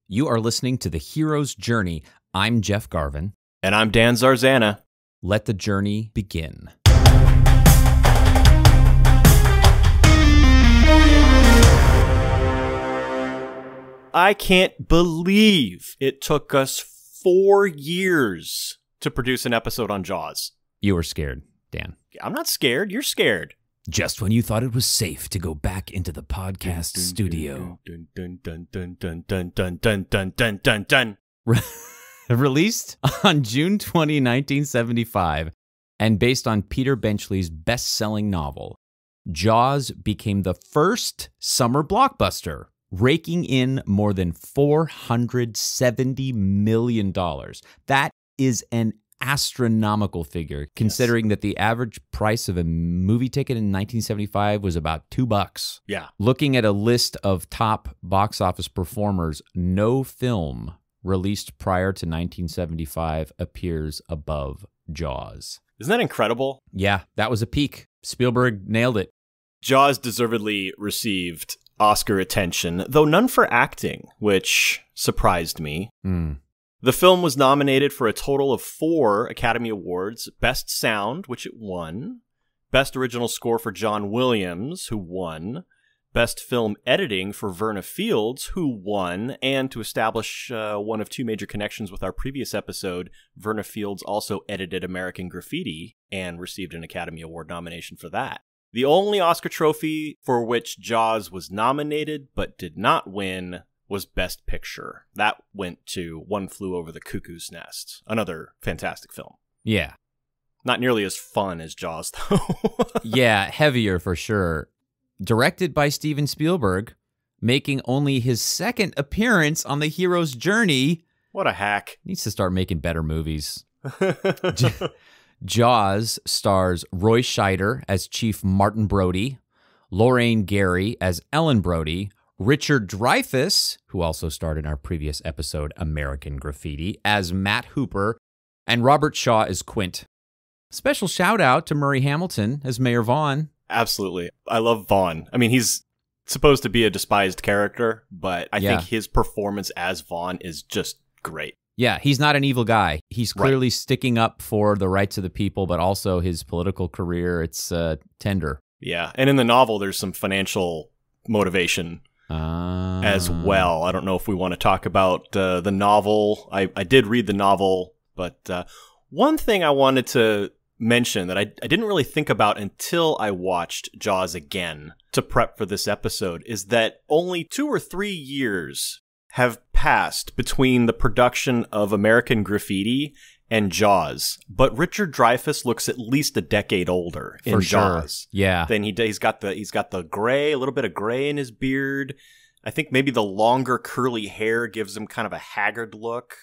You are listening to The Hero's Journey. I'm Jeff Garvin. And I'm Dan Zarzana. Let the journey begin. I can't believe it took us 4 years to produce an episode on Jaws. You were scared, Dan. I'm not scared. You're scared. Just when you thought it was safe to go back into the podcast studio. Dun, dun, dun, dun, dun, dun, dun, dun, dun, dun, dun, dun. Released on June 20, 1975, and based on Peter Benchley's best-selling novel, Jaws became the first summer blockbuster, raking in more than $470 million. That is an astronomical figure, considering that the average price of a movie ticket in 1975 was about $2. Yeah. Looking at a list of top box office performers, no film released prior to 1975 appears above Jaws. Isn't that incredible? Yeah, that was a peak. Spielberg nailed it. Jaws deservedly received Oscar attention, though none for acting, which surprised me. The film was nominated for a total of 4 Academy Awards: Best Sound, which it won; Best Original Score for John Williams, who won; Best Film Editing for Verna Fields, who won; and to establish one of 2 major connections with our previous episode, Verna Fields also edited American Graffiti and received an Academy Award nomination for that. The only Oscar trophy for which Jaws was nominated but did not win was Best Picture. That went to One Flew Over the Cuckoo's Nest, another fantastic film. Yeah. Not nearly as fun as Jaws, though. Yeah, heavier for sure. Directed by Steven Spielberg, making only his second appearance on The Hero's Journey. What a hack. Needs to start making better movies. Jaws stars Roy Scheider as Chief Martin Brody, Lorraine Gary as Ellen Brody, Richard Dreyfuss, who also starred in our previous episode, American Graffiti, as Matt Hooper, and Robert Shaw as Quint. Special shout out to Murray Hamilton as Mayor Vaughn. Absolutely. I love Vaughn. I mean, he's supposed to be a despised character, but I think his performance as Vaughn is just great. Yeah, he's not an evil guy. He's clearly sticking up for the rights of the people, but also his political career, it's tender. Yeah, and in the novel, there's some financial motivation as well. I don't know if we want to talk about the novel. I did read the novel, but one thing I wanted to mention that I didn't really think about until I watched Jaws again to prep for this episode is that only 2 or 3 years have passed between the production of American Graffiti and Jaws, but Richard Dreyfuss looks at least a decade older in Jaws. Yeah. Then he's got the gray, a little bit of gray in his beard. I think maybe the longer curly hair gives him kind of a haggard look.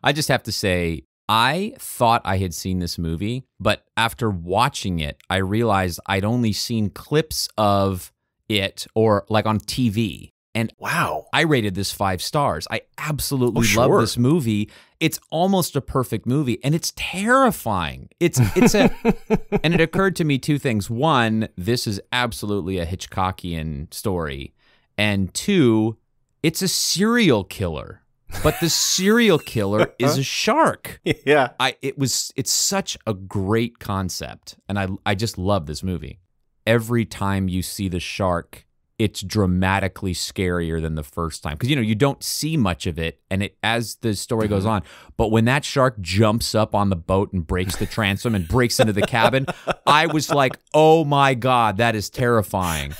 I just have to say, I thought I had seen this movie, but after watching it, I realized I'd only seen clips of it or like on TV. And wow, I rated this 5 stars. I absolutely love this movie. It's almost a perfect movie, and it's terrifying. And it occurred to me 2 things. 1, this is absolutely a Hitchcockian story. And 2, it's a serial killer. But the serial killer is a shark. Yeah. It's such a great concept, and I just love this movie. Every time you see the shark, it's dramatically scarier than the first time. Because, you don't see much of it and as the story goes on. But when that shark jumps up on the boat and breaks the transom and breaks into the cabin, I was like, oh my God, that is terrifying.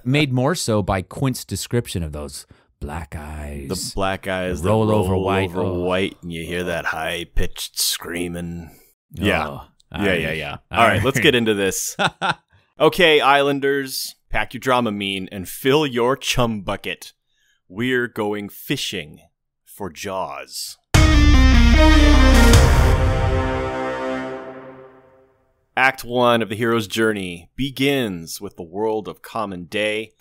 Made more so by Quint's description of those black eyes. The black eyes roll that over white. Over white, and you hear that high-pitched screaming. Yeah. Yeah. All right, let's get into this. Okay, Islanders, pack your Dramamine and fill your chum bucket. We're going fishing for Jaws. Act 1 of the hero's journey begins with the world of common day,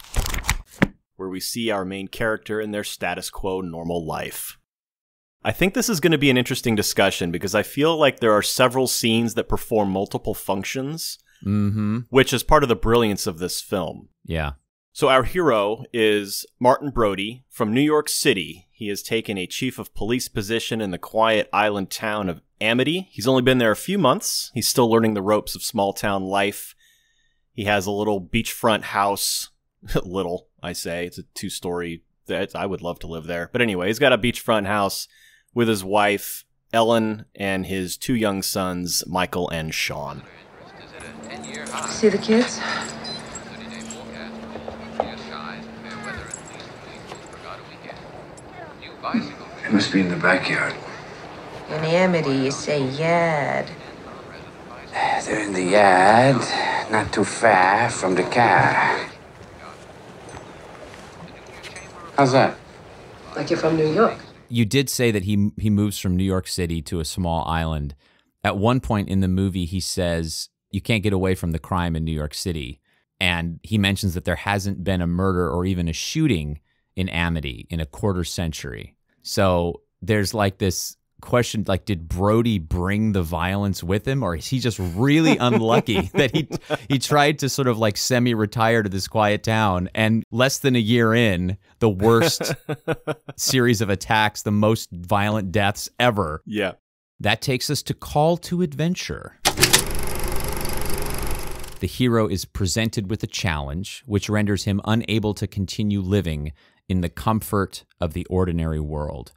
where we see our main character in their status quo normal life. I think this is going to be an interesting discussion because I feel like there are several scenes that perform multiple functions, which is part of the brilliance of this film. Yeah. So our hero is Martin Brody from New York City. He has taken a chief of police position in the quiet island town of Amity. He's only been there a few months. He's still learning the ropes of small town life. He has a little beachfront house. Little, I say. It's a 2-story. I would love to live there. But anyway, he's got a beachfront house with his wife, Ellen, and his 2 young sons, Michael and Sean. See the kids? They must be in the backyard. In Amity, you say yard. They're in the yard, not too far from the car. How's that? Like you're from New York. You did say that he moves from New York City to a small island. At one point in the movie, he says, you can't get away from the crime in New York City. And he mentions that there hasn't been a murder or even a shooting in Amity in a quarter century. So there's like this question, like, did Brody bring the violence with him, or is he just really unlucky that he tried to sort of like semi-retire to this quiet town, and less than a year in, the worst series of attacks, the most violent deaths ever. Yeah. That takes us to Call to Adventure. The hero is presented with a challenge, which renders him unable to continue living in the comfort of the ordinary world.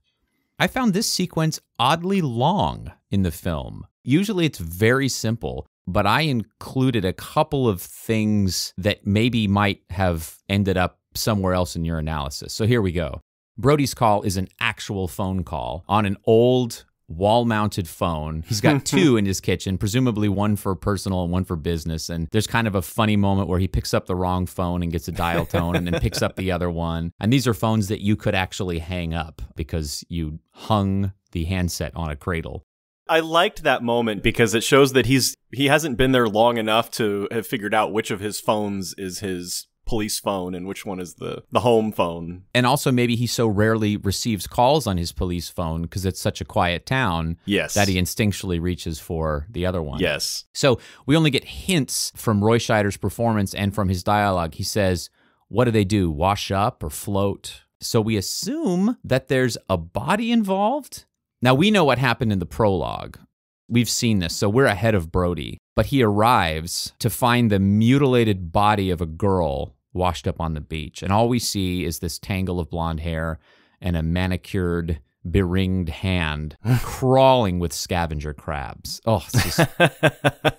I found this sequence oddly long in the film. Usually it's very simple, but I included a couple of things that maybe might have ended up somewhere else in your analysis. So here we go. Brody's call is an actual phone call on an old wall-mounted phone. He's got 2 in his kitchen, presumably one for personal and one for business. And there's kind of a funny moment where he picks up the wrong phone and gets a dial tone and then picks up the other one. And these are phones that you could actually hang up because you hung the handset on a cradle. I liked that moment because it shows that he hasn't been there long enough to have figured out which of his phones is his police phone and which one is the home phone. And also maybe he so rarely receives calls on his police phone because it's such a quiet town, yes, that he instinctually reaches for the other one. Yes. So we only get hints from Roy Scheider's performance and from his dialogue. He says, what do? Wash up or float? So we assume that there's a body involved. Now we know what happened in the prologue. We've seen this, so we're ahead of Brody. But he arrives to find the mutilated body of a girl washed up on the beach. And all we see is this tangle of blonde hair and a manicured, beringed hand crawling with scavenger crabs. Oh, it's just...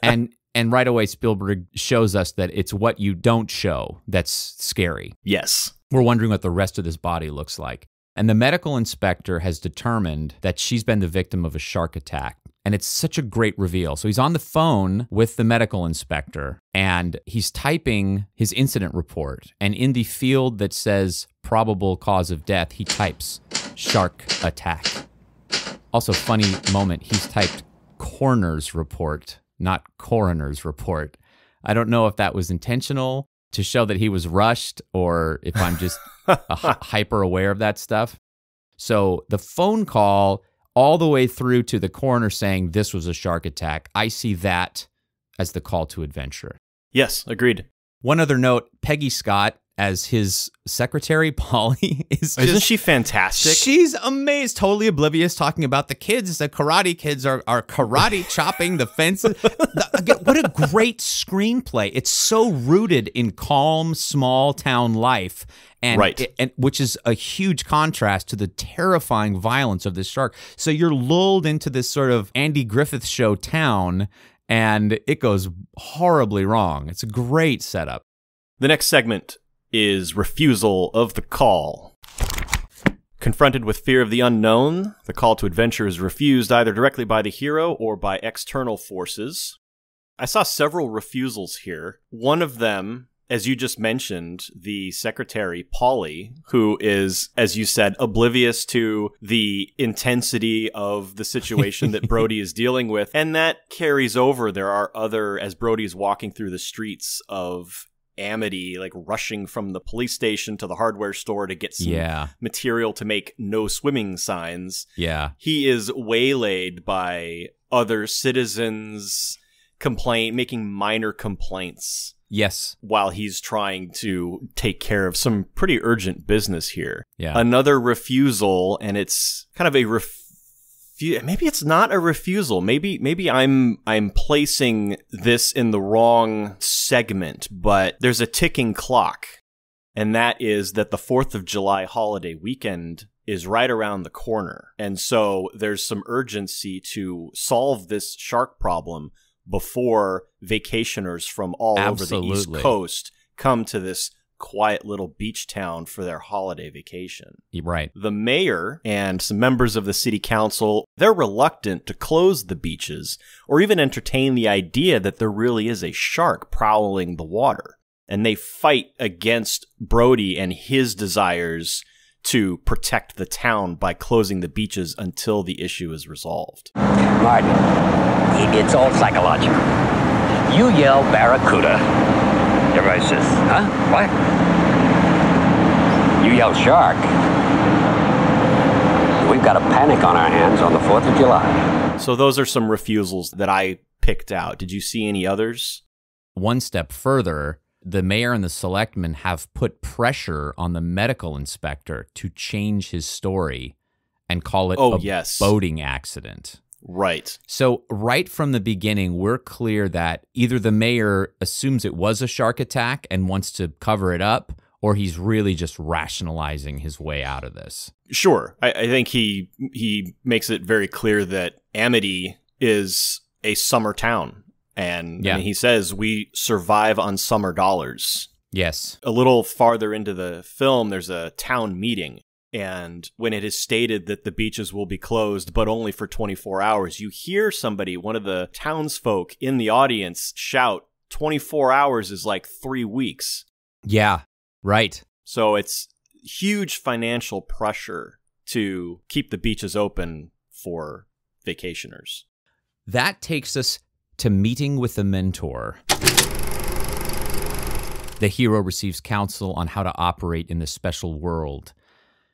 and right away, Spielberg shows us that it's what you don't show that's scary. Yes. We're wondering what the rest of this body looks like. And the medical inspector has determined that she's been the victim of a shark attack. And it's such a great reveal. So he's on the phone with the medical inspector, and he's typing his incident report. And in the field that says probable cause of death, he types shark attack. Also, funny moment, he's typed coroner's report, not coroner's report. I don't know if that was intentional to show that he was rushed or if I'm just hyper aware of that stuff. So the phone call all the way through to the coroner saying this was a shark attack, I see that as the call to adventure. Yes, agreed. One other note, Peggy Scott as his secretary, Polly, Isn't she fantastic? She's amazed, totally oblivious, talking about the kids. The karate kids are karate chopping the fences. What a great screenplay. It's so rooted in calm, small town life. And, right. and which is a huge contrast to the terrifying violence of this shark. So you're lulled into this sort of Andy Griffith Show town, and it goes horribly wrong. It's a great setup. The next segment is Refusal of the Call. Confronted with fear of the unknown, the call to adventure is refused either directly by the hero or by external forces. I saw several refusals here. One of them, as you just mentioned, the secretary, Polly, who is, as you said, oblivious to the intensity of the situation that Brody is dealing with. And that carries over. There are other, as Brody is walking through the streets of Amity, like rushing from the police station to the hardware store to get some material to make no swimming signs. Yeah. He is waylaid by other citizens making minor complaints Yes. while he's trying to take care of some pretty urgent business here. Yeah. Another refusal, and it's kind of a maybe it's not a refusal. Maybe I'm placing this in the wrong segment, but there's a ticking clock, and that is that the 4th of July holiday weekend is right around the corner. And so there's some urgency to solve this shark problem before vacationers from all over the East Coast come to this quiet little beach town for their holiday vacation. Right. The mayor and some members of the city council, they're reluctant to close the beaches or even entertain the idea that there really is a shark prowling the water. And they fight against Brody and his desires to protect the town by closing the beaches until the issue is resolved. Martin, it's all psychological. You yell barracuda, everybody says, huh? What? You yell shark. We've got a panic on our hands on the 4th of July. So those are some refusals that I picked out. Did you see any others? One step further, the mayor and the selectmen have put pressure on the medical inspector to change his story and call it a boating accident. Right. So right from the beginning, we're clear that either the mayor assumes it was a shark attack and wants to cover it up, or he's really just rationalizing his way out of this. Sure. I think he makes it very clear that Amity is a summer town. And I mean, he says, we survive on summer dollars. Yes. A little farther into the film, there's a town meeting. And when it is stated that the beaches will be closed, but only for 24 hours, you hear somebody, one of the townsfolk in the audience, shout, 24 hours is like 3 weeks. Yeah, right. So it's huge financial pressure to keep the beaches open for vacationers. That takes us to meeting with the mentor. The hero receives counsel on how to operate in this special world.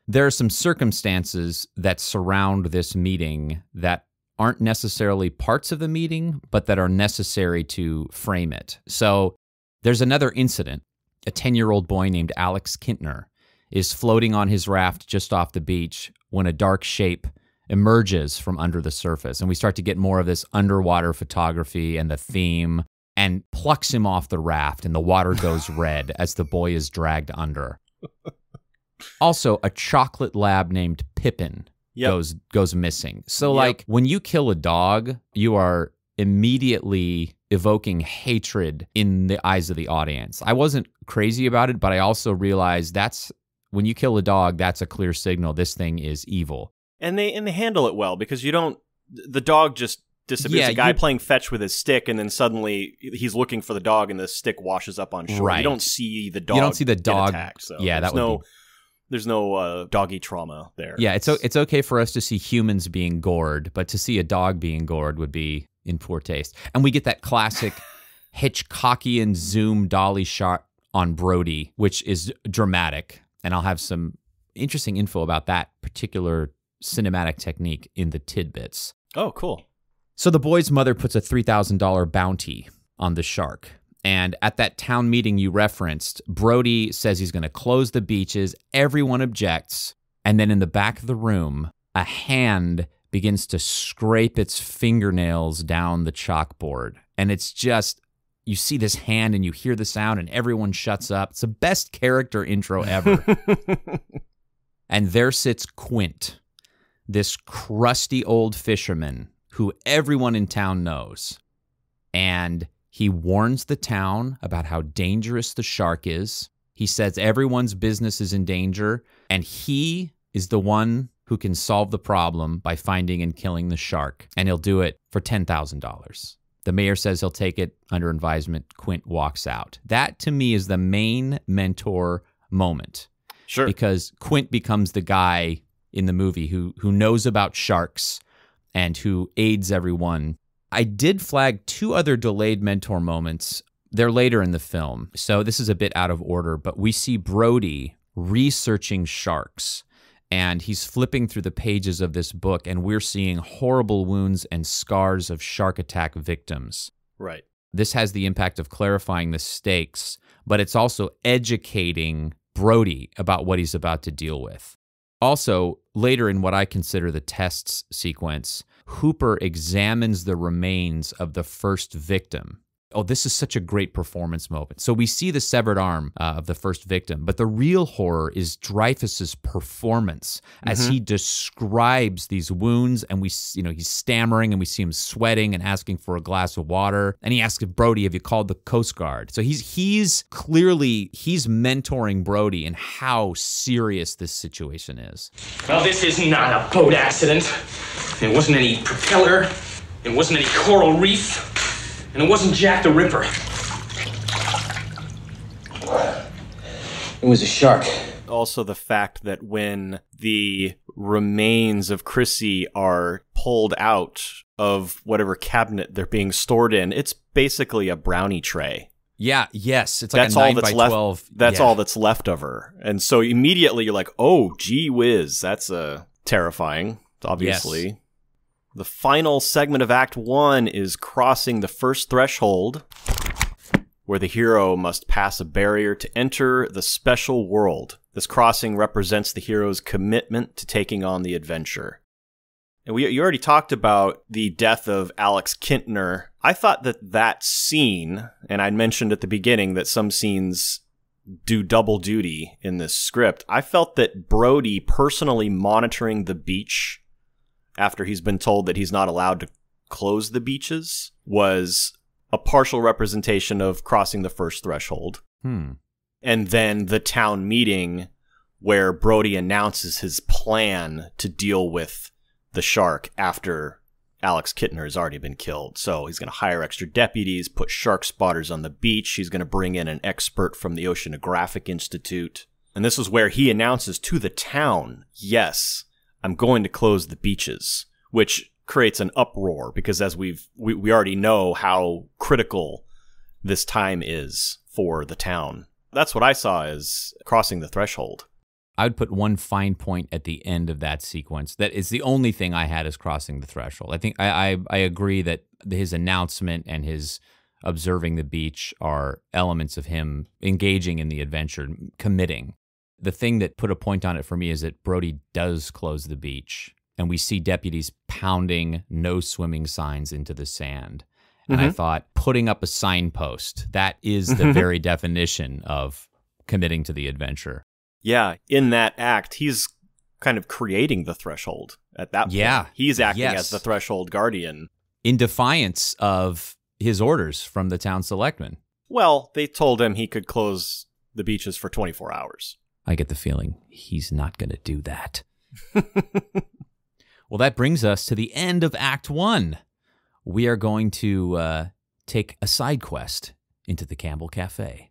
There are some circumstances that surround this meeting that aren't necessarily parts of the meeting, but that are necessary to frame it. So there's another incident. A 10-year-old boy named Alex Kintner is floating on his raft just off the beach when a dark shape emerges from under the surface. And we start to get more of this underwater photography and the theme, and plucks him off the raft, and the water goes red as the boy is dragged under. Also, a chocolate lab named Pippin goes missing. So, like, when you kill a dog, you are immediately evoking hatred in the eyes of the audience. I wasn't crazy about it, but I also realized when you kill a dog, that's a clear signal this thing is evil. And they handle it well, because the dog just disappears. Yeah, a guy playing fetch with his stick, and then suddenly he's looking for the dog, and the stick washes up on shore. Right. You don't see the dog. You don't see the dog attack, so yeah, there's no doggy trauma there. Yeah, it's okay for us to see humans being gored, but to see a dog being gored would be in poor taste. And we get that classic Hitchcockian zoom dolly shot on Brody, which is dramatic. And I'll have some interesting info about that particular cinematic technique in the tidbits. Oh, cool. So the boy's mother puts a $3,000 bounty on the shark. And at that town meeting you referenced, Brody says he's going to close the beaches. Everyone objects. And then in the back of the room, a hand begins to scrape its fingernails down the chalkboard. And it's just, you see this hand and you hear the sound and everyone shuts up. It's the best character intro ever. And there sits Quint, this crusty old fisherman who everyone in town knows. And he warns the town about how dangerous the shark is. He says everyone's business is in danger, and he is the one who can solve the problem by finding and killing the shark, and he'll do it for $10,000. The mayor says he'll take it under advisement. Quint walks out. That, to me, is the main mentor moment. Sure. Because Quint becomes the guy in the movie who knows about sharks and who aids everyone. I did flag two other delayed mentor moments. They're later in the film, so this is a bit out of order, but we see Brody researching sharks, and he's flipping through the pages of this book, and we're seeing horrible wounds and scars of shark attack victims. Right. This has the impact of clarifying the stakes, but it's also educating Brody about what he's about to deal with. Also, later in what I consider the tests sequence, Hooper examines the remains of the first victim. Oh, this is such a great performance moment. So we see the severed arm of the first victim, but the real horror is Dreyfuss's performance as he describes these wounds, and he's stammering, and we see him sweating and asking for a glass of water. And he asks Brody, "Have you called the Coast Guard?" So he's clearly mentoring Brody in how serious this situation is. Well, this is not a boat accident. It wasn't any propeller. It wasn't any coral reef. And it wasn't Jack the Ripper. It was a shark. Also, the fact that when the remains of Chrissy are pulled out of whatever cabinet they're being stored in, it's basically a brownie tray. Yeah, yes. It's like a 9x12. That's all that's left of her. And so immediately you're like, oh, gee whiz, that's terrifying, obviously. Yes. The final segment of Act 1 is crossing the first threshold, where the hero must pass a barrier to enter the special world. This crossing represents the hero's commitment to taking on the adventure. And you already talked about the death of Alex Kintner. I thought that scene, and I'd mentioned at the beginning that some scenes do double duty in this script. I felt that Brody personally monitoring the beach after he's been told that he's not allowed to close the beaches was a partial representation of crossing the first threshold. And then the town meeting where Brody announces his plan to deal with the shark after Alex Kintner has already been killed. So he's going to hire extra deputies, put shark spotters on the beach. He's going to bring in an expert from the Oceanographic Institute. And this is where he announces to the town, yes, I'm going to close the beaches, which creates an uproar because as we already know how critical this time is for the town. That's what I saw as crossing the threshold. I would put one fine point at the end of that sequence. That is the only thing I had as crossing the threshold. I think I agree that his announcement and his observing the beach are elements of him engaging in the adventure, committing. The thing that put a point on it for me is that Brody does close the beach, and we see deputies pounding no swimming signs into the sand. And I thought, putting up a signpost, that is the very definition of committing to the adventure. Yeah, in that act, he's kind of creating the threshold at that point. Yeah. He's acting as the threshold guardian. In defiance of his orders from the town selectmen. Well, they told him he could close the beaches for 24 hours. I get the feeling he's not going to do that. Well, that brings us to the end of Act 1. We are going to take a side quest into the Campbell Cafe.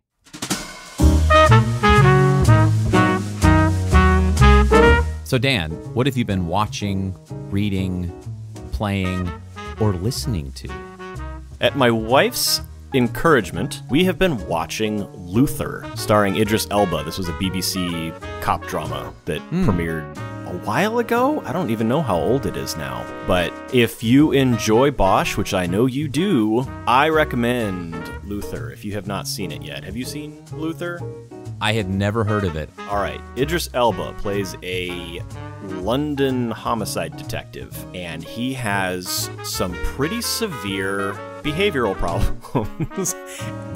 So, Dan, what have you been watching, reading, playing, or listening to? At my wife's encouragement, we have been watching Luther, starring Idris Elba. This was a BBC cop drama that premiered a while ago. I don't even know how old it is now. But if you enjoy Bosch, which I know you do, I recommend Luther if you have not seen it yet. Have you seen Luther? I had never heard of it. All right. Idris Elba plays a London homicide detective, and he has some pretty severe behavioral problems.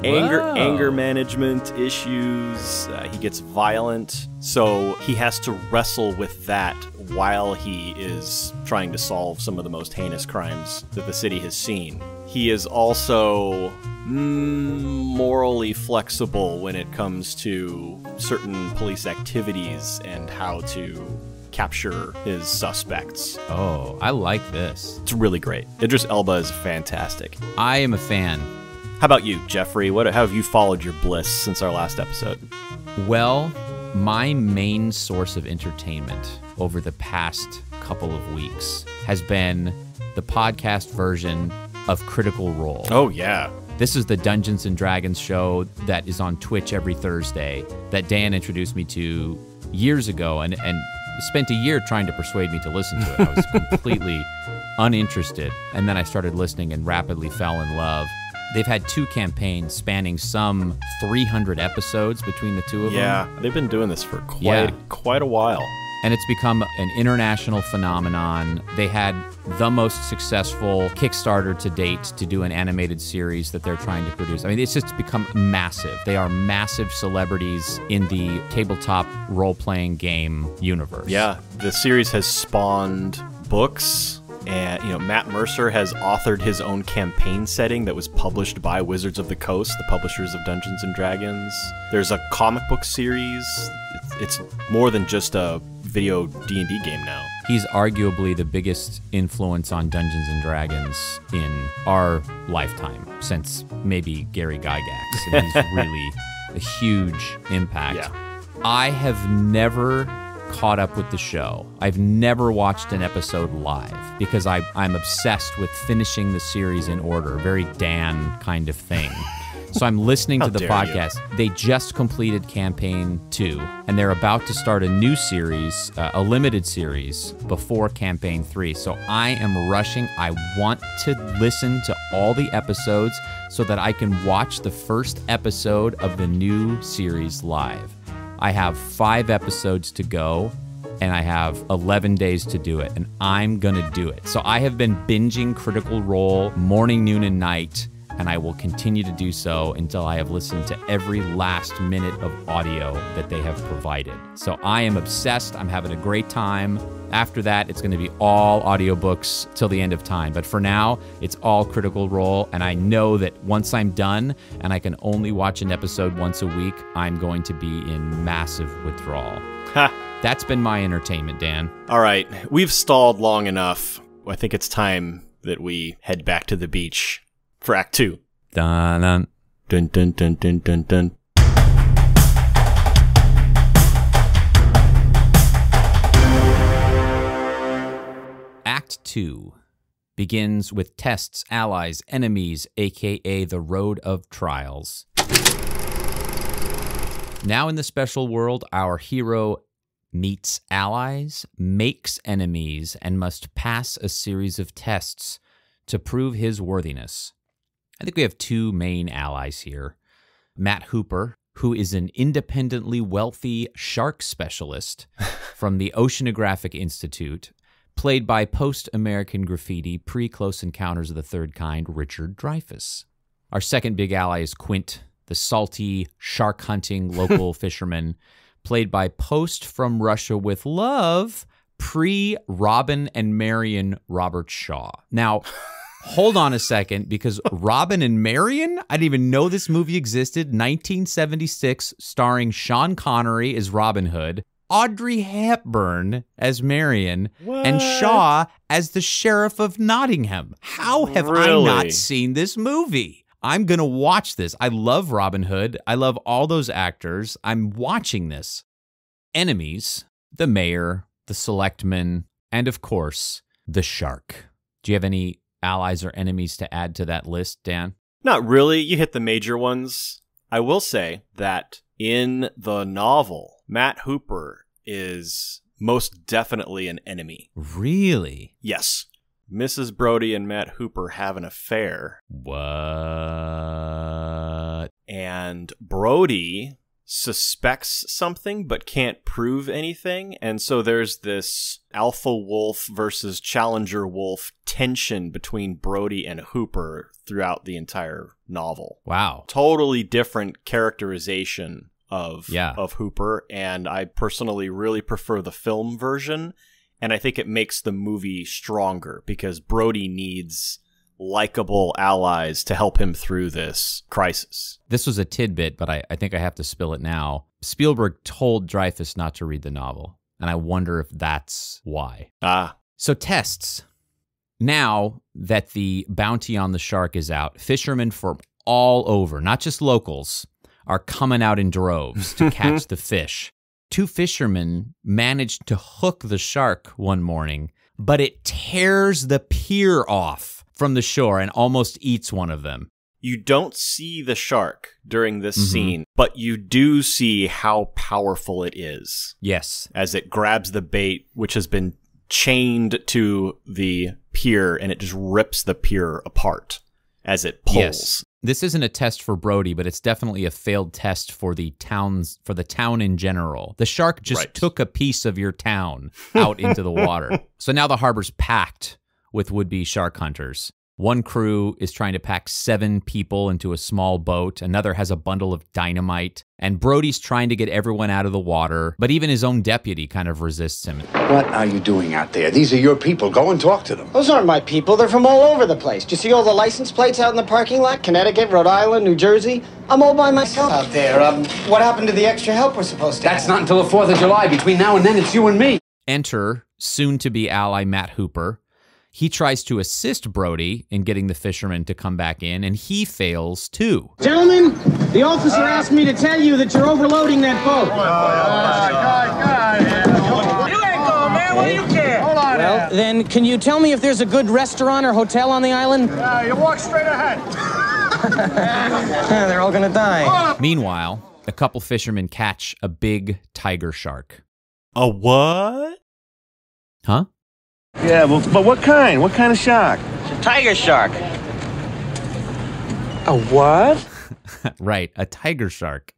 anger management issues. He gets violent. So he has to wrestle with that while he is trying to solve some of the most heinous crimes that the city has seen. He is also morally flexible when it comes to certain police activities and how to capture his suspects. Oh, I like this. It's really great. Idris Elba is fantastic. I am a fan. How about you, Jeffrey? How have you followed your bliss since our last episode? Well, my main source of entertainment over the past couple of weeks has been the podcast version of Critical Role. Oh, yeah. This is the Dungeons & Dragons show that is on Twitch every Thursday that Dan introduced me to years ago and spent a year trying to persuade me to listen to it. I was completely uninterested. And then I started listening and rapidly fell in love. They've had 2 campaigns spanning some 300 episodes between the two of them. Yeah, they've been doing this for quite a while. And it's become an international phenomenon. They had the most successful Kickstarter to date to do an animated series that they're trying to produce. I mean, it's just become massive. They are massive celebrities in the tabletop role-playing game universe. Yeah, the series has spawned books, and Matt Mercer has authored his own campaign setting that was published by Wizards of the Coast, the publishers of Dungeons & Dragons. There's a comic book series. It's more than just a video D&D game now. He's arguably the biggest influence on Dungeons & Dragons in our lifetime, since maybe Gary Gygax. And he's really a huge impact. Yeah. I have never caught up with the show. I've never watched an episode live because I'm obsessed with finishing the series in order, very Dan kind of thing. So I'm listening to the podcast. They just completed campaign 2, and they're about to start a new series, a limited series, before campaign 3. So I am rushing. I want to listen to all the episodes so that I can watch the first episode of the new series live. I have 5 episodes to go, and I have 11 days to do it, and I'm gonna do it. So I have been binging Critical Role morning, noon, and night, and I will continue to do so until I have listened to every last minute of audio that they have provided. So I am obsessed. I'm having a great time. After that, it's going to be all audiobooks till the end of time. But for now, it's all Critical Role, and I know that once I'm done and I can only watch an episode once a week, I'm going to be in massive withdrawal. Ha! That's been my entertainment, Dan. All right, we've stalled long enough. I think it's time that we head back to the beach for Act 2. Dun dun dun dun dun dun dun dun. Act 2 begins with tests, allies, enemies, aka the road of trials. Now in the special world, our hero meets allies, makes enemies, and must pass a series of tests to prove his worthiness. I think we have 2 main allies here. Matt Hooper, who is an independently wealthy shark specialist from the Oceanographic Institute, played by post-American Graffiti, pre-Close Encounters of the Third Kind, Richard Dreyfuss. Our second big ally is Quint, the salty, shark-hunting local fisherman, played by post from Russia with Love, pre-Robin and Marion Robert Shaw. Now, hold on a second, because Robin and Marion? I didn't even know this movie existed. 1976, starring Sean Connery as Robin Hood, Audrey Hepburn as Marion, and Shaw as the Sheriff of Nottingham. How have I not seen this movie? I'm going to watch this. I love Robin Hood. I love all those actors. I'm watching this. Enemies, the mayor, the selectmen, and of course, the shark. Do you have any allies or enemies to add to that list, Dan? Not really. You hit the major ones. I will say that in the novel, Matt Hooper is most definitely an enemy. Really? Yes. Mrs. Brody and Matt Hooper have an affair. What? And Brody suspects something but can't prove anything, and so there's this alpha wolf versus challenger wolf tension between Brody and Hooper throughout the entire novel. Wow. Totally different characterization of Hooper, and I personally really prefer the film version, and I think it makes the movie stronger because Brody needs likable allies to help him through this crisis. This was a tidbit, but I think I have to spill it now. Spielberg told Dreyfuss not to read the novel, and I wonder if that's why. So tests. Now that the bounty on the shark is out, fishermen from all over, not just locals, are coming out in droves to catch the fish. 2 fishermen managed to hook the shark one morning, but it tears the pier off from the shore and almost eats one of them. You don't see the shark during this scene, but you do see how powerful it is. Yes. As it grabs the bait, which has been chained to the pier, and it just rips the pier apart as it pulls. Yes. This isn't a test for Brody, but it's definitely a failed test for the town in general. The shark just took a piece of your town out into the water. So now the harbor's packed with would-be shark hunters. One crew is trying to pack 7 people into a small boat. Another has a bundle of dynamite. And Brody's trying to get everyone out of the water, but even his own deputy kind of resists him. What are you doing out there? These are your people. Go and talk to them. Those aren't my people. They're from all over the place. Do you see all the license plates out in the parking lot? Connecticut, Rhode Island, New Jersey. I'm all by myself out there. What happened to the extra help we're supposed to have? That's not until the 4th of July. Between now and then, it's you and me. Enter soon-to-be ally Matt Hooper. He tries to assist Brody in getting the fishermen to come back in, and he fails too. Gentlemen, the officer asked me to tell you that you're overloading that boat. You ain't going, man. What do you care? Hold on. Well, then, can you tell me if there's a good restaurant or hotel on the island? You walk straight ahead. They're all gonna die. Meanwhile, a couple fishermen catch a big tiger shark. A what? Huh? Yeah, but what kind? What kind of shark? It's a tiger shark. A what? Right, a tiger shark.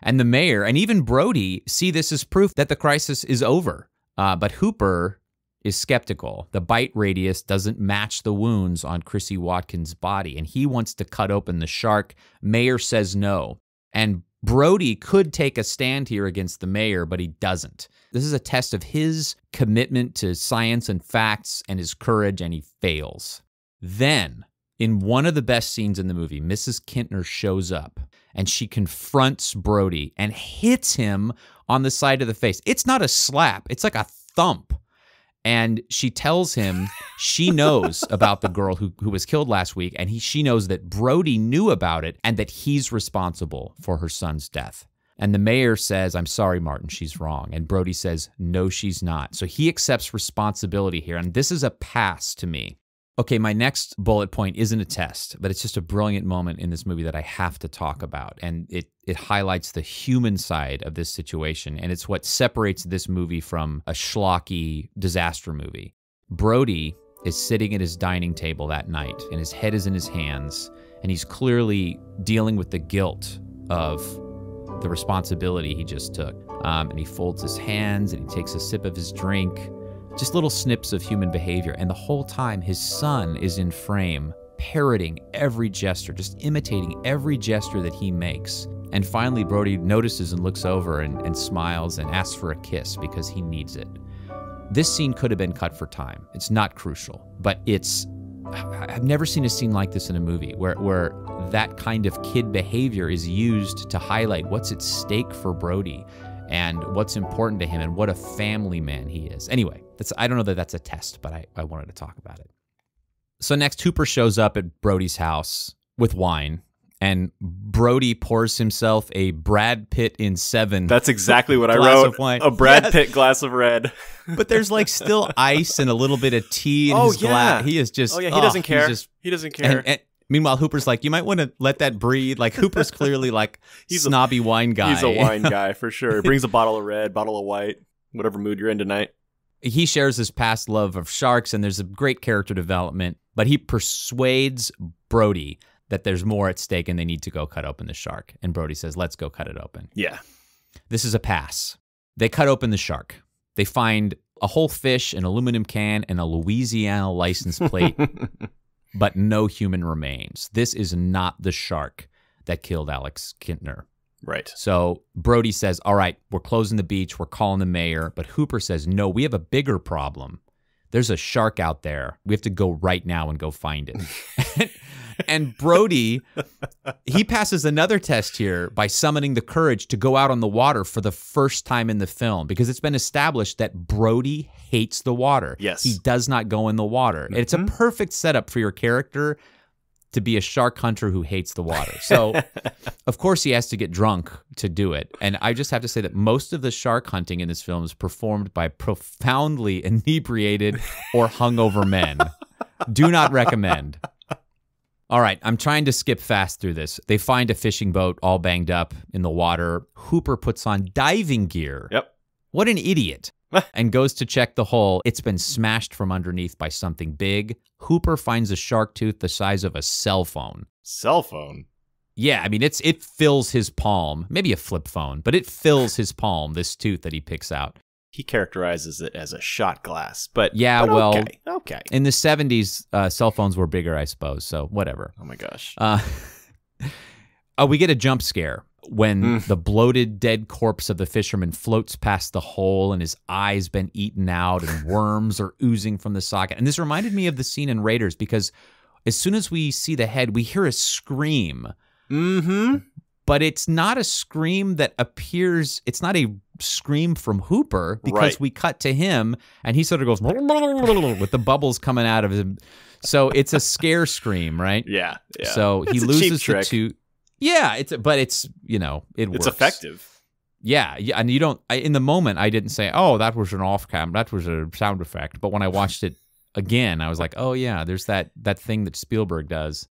And the mayor and even Brody see this as proof that the crisis is over. But Hooper is skeptical. The bite radius doesn't match the wounds on Chrissy Watkins' body, and he wants to cut open the shark. Mayor says no. And Brody could take a stand here against the mayor, but he doesn't. This is a test of his commitment to science and facts and his courage, and he fails. Then, in one of the best scenes in the movie, Mrs. Kintner shows up, and she confronts Brody and hits him on the side of the face. It's not a slap. It's like a thump. And she tells him she knows about the girl who was killed last week, and she knows that Brody knew about it and that he's responsible for her son's death. And the mayor says, "I'm sorry, Martin, she's wrong." And Brody says, "No, she's not." So he accepts responsibility here, and this is a pass to me. Okay, my next bullet point isn't a test, but it's just a brilliant moment in this movie that I have to talk about. And it highlights the human side of this situation. And it's what separates this movie from a schlocky disaster movie. Brody is sitting at his dining table that night, and his head is in his hands. And he's clearly dealing with the guilt of the responsibility he just took. And he folds his hands and he takes a sip of his drink. Just little snips of human behavior. And the whole time, his son is in frame, parroting every gesture, just imitating every gesture that he makes. And finally, Brody notices and looks over and smiles and asks for a kiss because he needs it. This scene could have been cut for time. It's not crucial, but I've never seen a scene like this in a movie where that kind of kid behavior is used to highlight what's at stake for Brody and what's important to him and what a family man he is. Anyway, I don't know that that's a test, but I wanted to talk about it. So next, Hooper shows up at Brody's house with wine, and Brody pours himself a Brad Pitt in Seven. That's exactly what I glass wrote. Of wine. A Brad Pitt glass of red. But there's like still ice and a little bit of tea in his glass. He is just... Oh, yeah, he doesn't care. He doesn't care. And meanwhile, Hooper's like, you might want to let that breathe. Like, Hooper's clearly like he's snobby wine guy. He's a wine guy for sure. He brings a bottle of red, bottle of white, whatever mood you're in tonight. He shares his past love of sharks, and there's a great character development, but he persuades Brody that there's more at stake and they need to go cut open the shark. And Brody says, let's go cut it open. Yeah. This is a pass. They cut open the shark. They find a whole fish, an aluminum can, and a Louisiana license plate, but no human remains. This is not the shark that killed Alex Kintner. Right. So Brody says, all right, we're closing the beach. We're calling the mayor. But Hooper says, no, we have a bigger problem. There's a shark out there. We have to go right now and go find it. And Brody, he passes another test here by summoning the courage to go out on the water for the first time in the film, because it's been established that Brody hates the water. Yes. He does not go in the water. Mm-hmm. It's a perfect setup for your character to be a shark hunter who hates the water. So, of course, he has to get drunk to do it. And I just have to say that most of the shark hunting in this film is performed by profoundly inebriated or hungover men. Do not recommend. All right, I'm trying to skip fast through this. They find a fishing boat all banged up in the water. Hooper puts on diving gear. Yep. What an idiot. and goes to check the hole. It's been smashed from underneath by something big. Hooper finds a shark tooth the size of a cell phone. Cell phone? Yeah, I mean, it fills his palm. Maybe a flip phone, but it fills his palm, this tooth that he picks out. He characterizes it as a shot glass, but yeah, but well, okay. In the 70s, cell phones were bigger, I suppose, so whatever. Oh my gosh. We get a jump scare when the bloated, dead corpse of the fisherman floats past the hole and his eye's been eaten out and worms are oozing from the socket. And this reminded me of the scene in Raiders because as soon as we see the head, we hear a scream. Mm-hmm. But it's not a scream that appears, it's not a scream from Hooper because we cut to him and he sort of goes with the bubbles coming out of him. So it's a scare scream, right? Yeah. So he loses the tooth. Yeah, it works. It's effective. Yeah, and you don't, in the moment, I didn't say, oh, that was an off-cam, that was a sound effect. But when I watched it again, I was like, oh yeah, there's that thing that Spielberg does.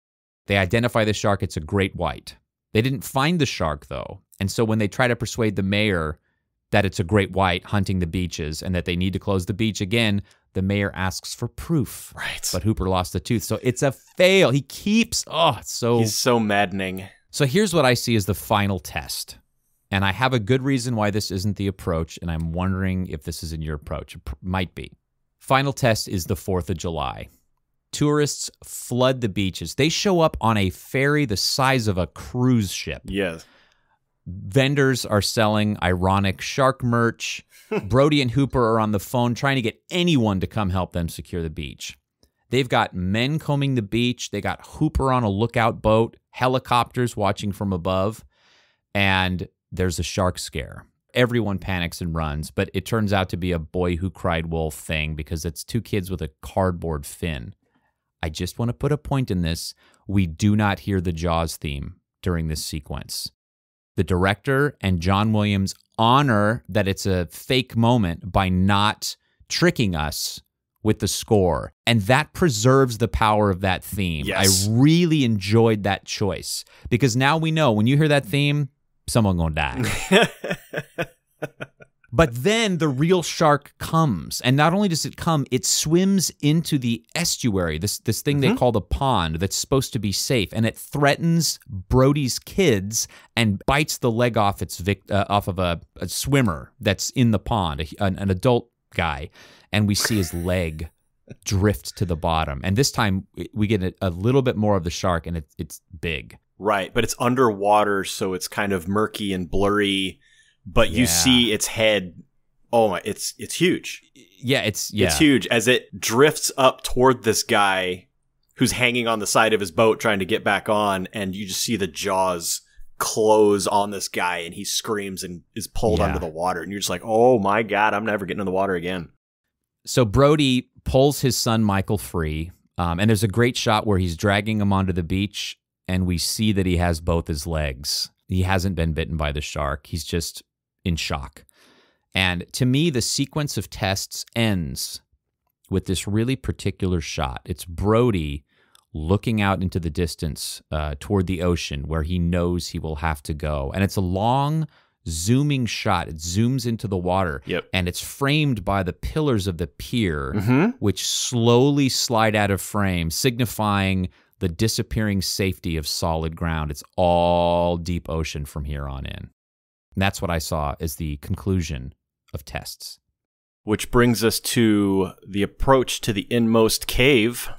They identify the shark, it's a great white. They didn't find the shark, though. And so when they try to persuade the mayor that it's a great white hunting the beaches and that they need to close the beach again, the mayor asks for proof. Right. But Hooper lost the tooth. So it's a fail. He keeps, he's so maddening. So here's what I see as the final test. And I have a good reason why this isn't the approach, and I'm wondering if this is in your approach. It might be. Final test is the 4th of July. Tourists flood the beaches. They show up on a ferry the size of a cruise ship. Yes. Vendors are selling ironic shark merch. Brody and Hooper are on the phone trying to get anyone to come help them secure the beach. They've got men combing the beach. They got Hooper on a lookout boat, helicopters watching from above, and there's a shark scare. Everyone panics and runs, but it turns out to be a boy who cried wolf thing because it's 2 kids with a cardboard fin. I just want to put a point in this. We do not hear the Jaws theme during this sequence. The director and John Williams honor that it's a fake moment by not tricking us with the score. And that preserves the power of that theme. Yes. I really enjoyed that choice because now we know when you hear that theme, someone gonna die. But then the real shark comes. And not only does it come, it swims into the estuary, this thing they call the pond that's supposed to be safe. And it threatens Brody's kids and bites the leg off off of a swimmer that's in the pond, an adult guy. And we see his leg drift to the bottom. And this time we get a little bit more of the shark, and it's big. Right, but it's underwater, so it's kind of murky and blurry. But you see its head. Oh my! It's huge. Yeah, it's huge as it drifts up toward this guy who's hanging on the side of his boat trying to get back on, and you just see the jaws close on this guy, and he screams and is pulled under the water, and you're just like, oh my god, I'm never getting in the water again. So Brody pulls his son Michael free, and there's a great shot where he's dragging him onto the beach, and we see that he has both his legs. He hasn't been bitten by the shark. He's just in shock. And to me, the sequence of tests ends with this really particular shot. It's Brody looking out into the distance toward the ocean where he knows he will have to go. And it's a long zooming shot. It zooms into the water. Yep. And it's framed by the pillars of the pier, which slowly slide out of frame, signifying the disappearing safety of solid ground. It's all deep ocean from here on in. And that's what I saw as the conclusion of tests. Which brings us to the approach to the Inmost cave,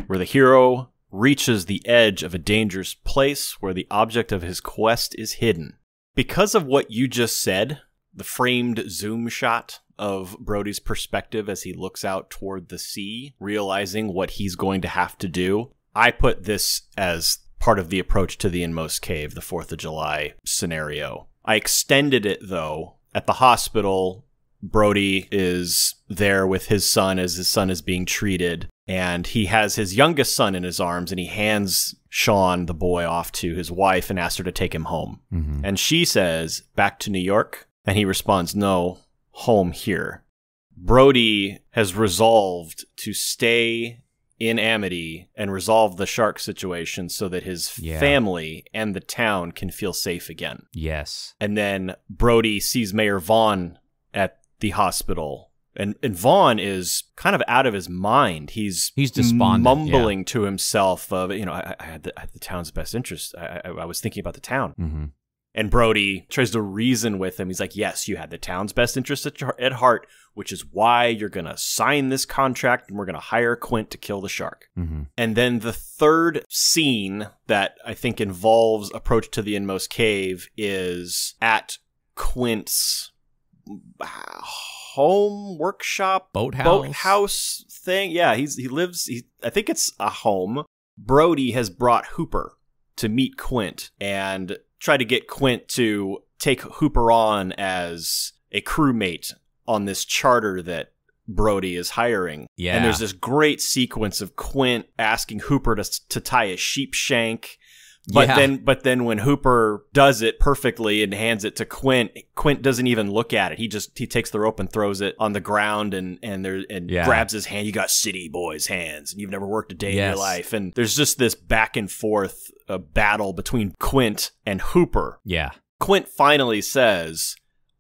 where the hero reaches the edge of a dangerous place where the object of his quest is hidden. Because of what you just said, the framed zoom shot of Brody's perspective as he looks out toward the sea, realizing what he's going to have to do, I put this as part of the approach to the Inmost cave, the 4th of July scenario. I extended it, though. At the hospital, Brody is there with his son as his son is being treated, and he has his youngest son in his arms, and he hands Sean, the boy, off to his wife and asks her to take him home. And she says, back to New York? And he responds, no, home here. Brody has resolved to stay in Amity and resolve the shark situation so that his family and the town can feel safe again. Yes. And then Brody sees Mayor Vaughn at the hospital. And Vaughn is kind of out of his mind. He's despondent, mumbling to himself of, I had the town's best interest. I was thinking about the town. Mm-hmm. And Brody tries to reason with him. He's like, yes, you had the town's best interest at heart, which is why you're going to sign this contract and we're going to hire Quint to kill the shark. Mm-hmm. And then the third scene that I think involves approach to the Inmost Cave is at Quint's home workshop boathouse thing. Yeah, I think it's a home. Brody has brought Hooper to meet Quint and try to get Quint to take Hooper on as a crewmate on this charter that Brody is hiring. Yeah. And there's this great sequence of Quint asking Hooper to tie a sheep shank. But then when Hooper does it perfectly and hands it to Quint doesn't even look at it. He takes the rope and throws it on the ground and grabs his hand. You got city boys' hands and you've never worked a day in your life. And there's just this back and forth battle between Quint and Hooper. Yeah. Quint finally says,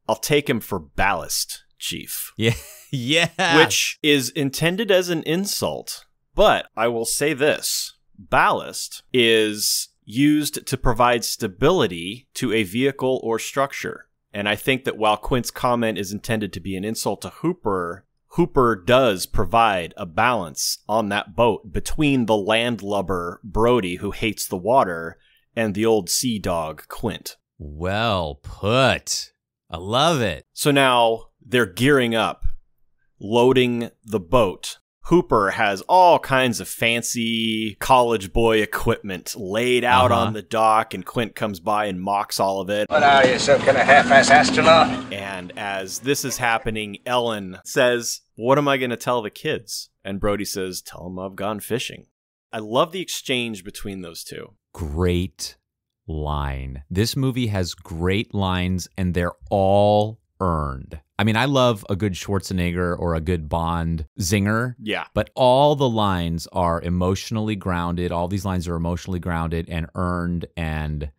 "I'll take him for ballast, Chief." Yeah. Yeah. Which is intended as an insult. But I will say this. Ballast is used to provide stability to a vehicle or structure. And I think that while Quint's comment is intended to be an insult to Hooper, Hooper does provide a balance on that boat between the landlubber Brody, who hates the water, and the old sea dog Quint. Well put. I love it. So now they're gearing up, loading the boat. Hooper has all kinds of fancy college boy equipment laid out on the dock, and Quint comes by and mocks all of it. What are you, some kind of half-ass astronaut? And as this is happening, Ellen says, "What am I going to tell the kids?" And Brody says, "Tell them I've gone fishing." I love the exchange between those two. Great line. This movie has great lines, and they're all earned. I mean, I love a good Schwarzenegger or a good Bond zinger. Yeah. But all the lines are emotionally grounded. All these lines are emotionally grounded and earned and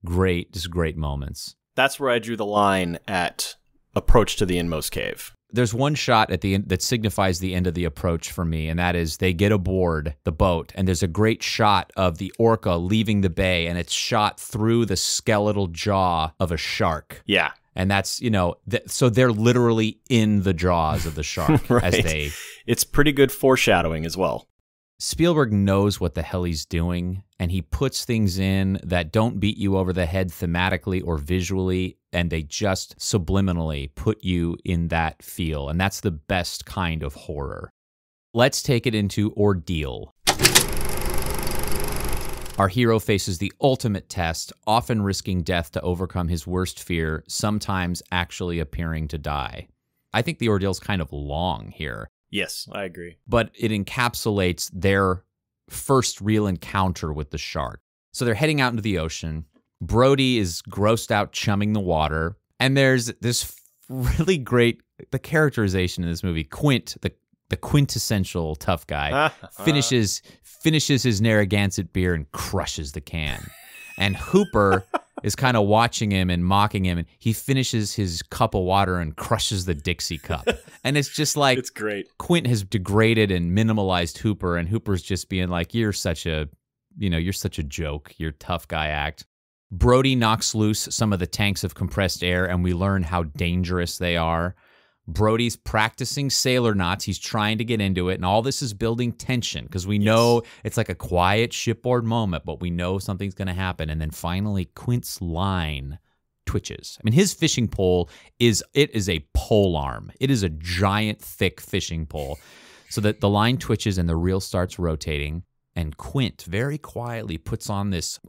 great, just great moments. That's where I drew the line at approach to the Inmost Cave. There's one shot at the end that signifies the end of the approach for me, and that is they get aboard the boat, and there's a great shot of the orca leaving the bay, and it's shot through the skeletal jaw of a shark. Yeah. And that's, so they're literally in the jaws of the shark. Right. As they. It's pretty good foreshadowing as well. Spielberg knows what the hell he's doing, and he puts things in that don't beat you over the head thematically or visually, and they just subliminally put you in that feel. And that's the best kind of horror. Let's take it into Ordeal. Our hero faces the ultimate test, often risking death to overcome his worst fear, sometimes actually appearing to die. I think the ordeal's kind of long here. Yes, I agree. But it encapsulates their first real encounter with the shark. So they're heading out into the ocean. Brody is grossed out chumming the water. And there's this really great, the characterization in this movie, Quint, the quintessential tough guy, finishes his Narragansett beer and crushes the can. And Hooper is kind of watching him and mocking him, and he finishes his cup of water and crushes the Dixie cup. And it's just like, it's great. Quint has degraded and minimalized Hooper, and Hooper's just being like, you're such a joke, your tough guy act. Brody knocks loose some of the tanks of compressed air, and we learn how dangerous they are. Brody's practicing sailor knots. He's trying to get into it, and all this is building tension because we know it's like a quiet shipboard moment, but we know something's going to happen. And then finally, Quint's line twitches. I mean, his fishing pole is a pole arm. It is a giant, thick fishing pole. So that the line twitches and the reel starts rotating, and Quint very quietly puts on this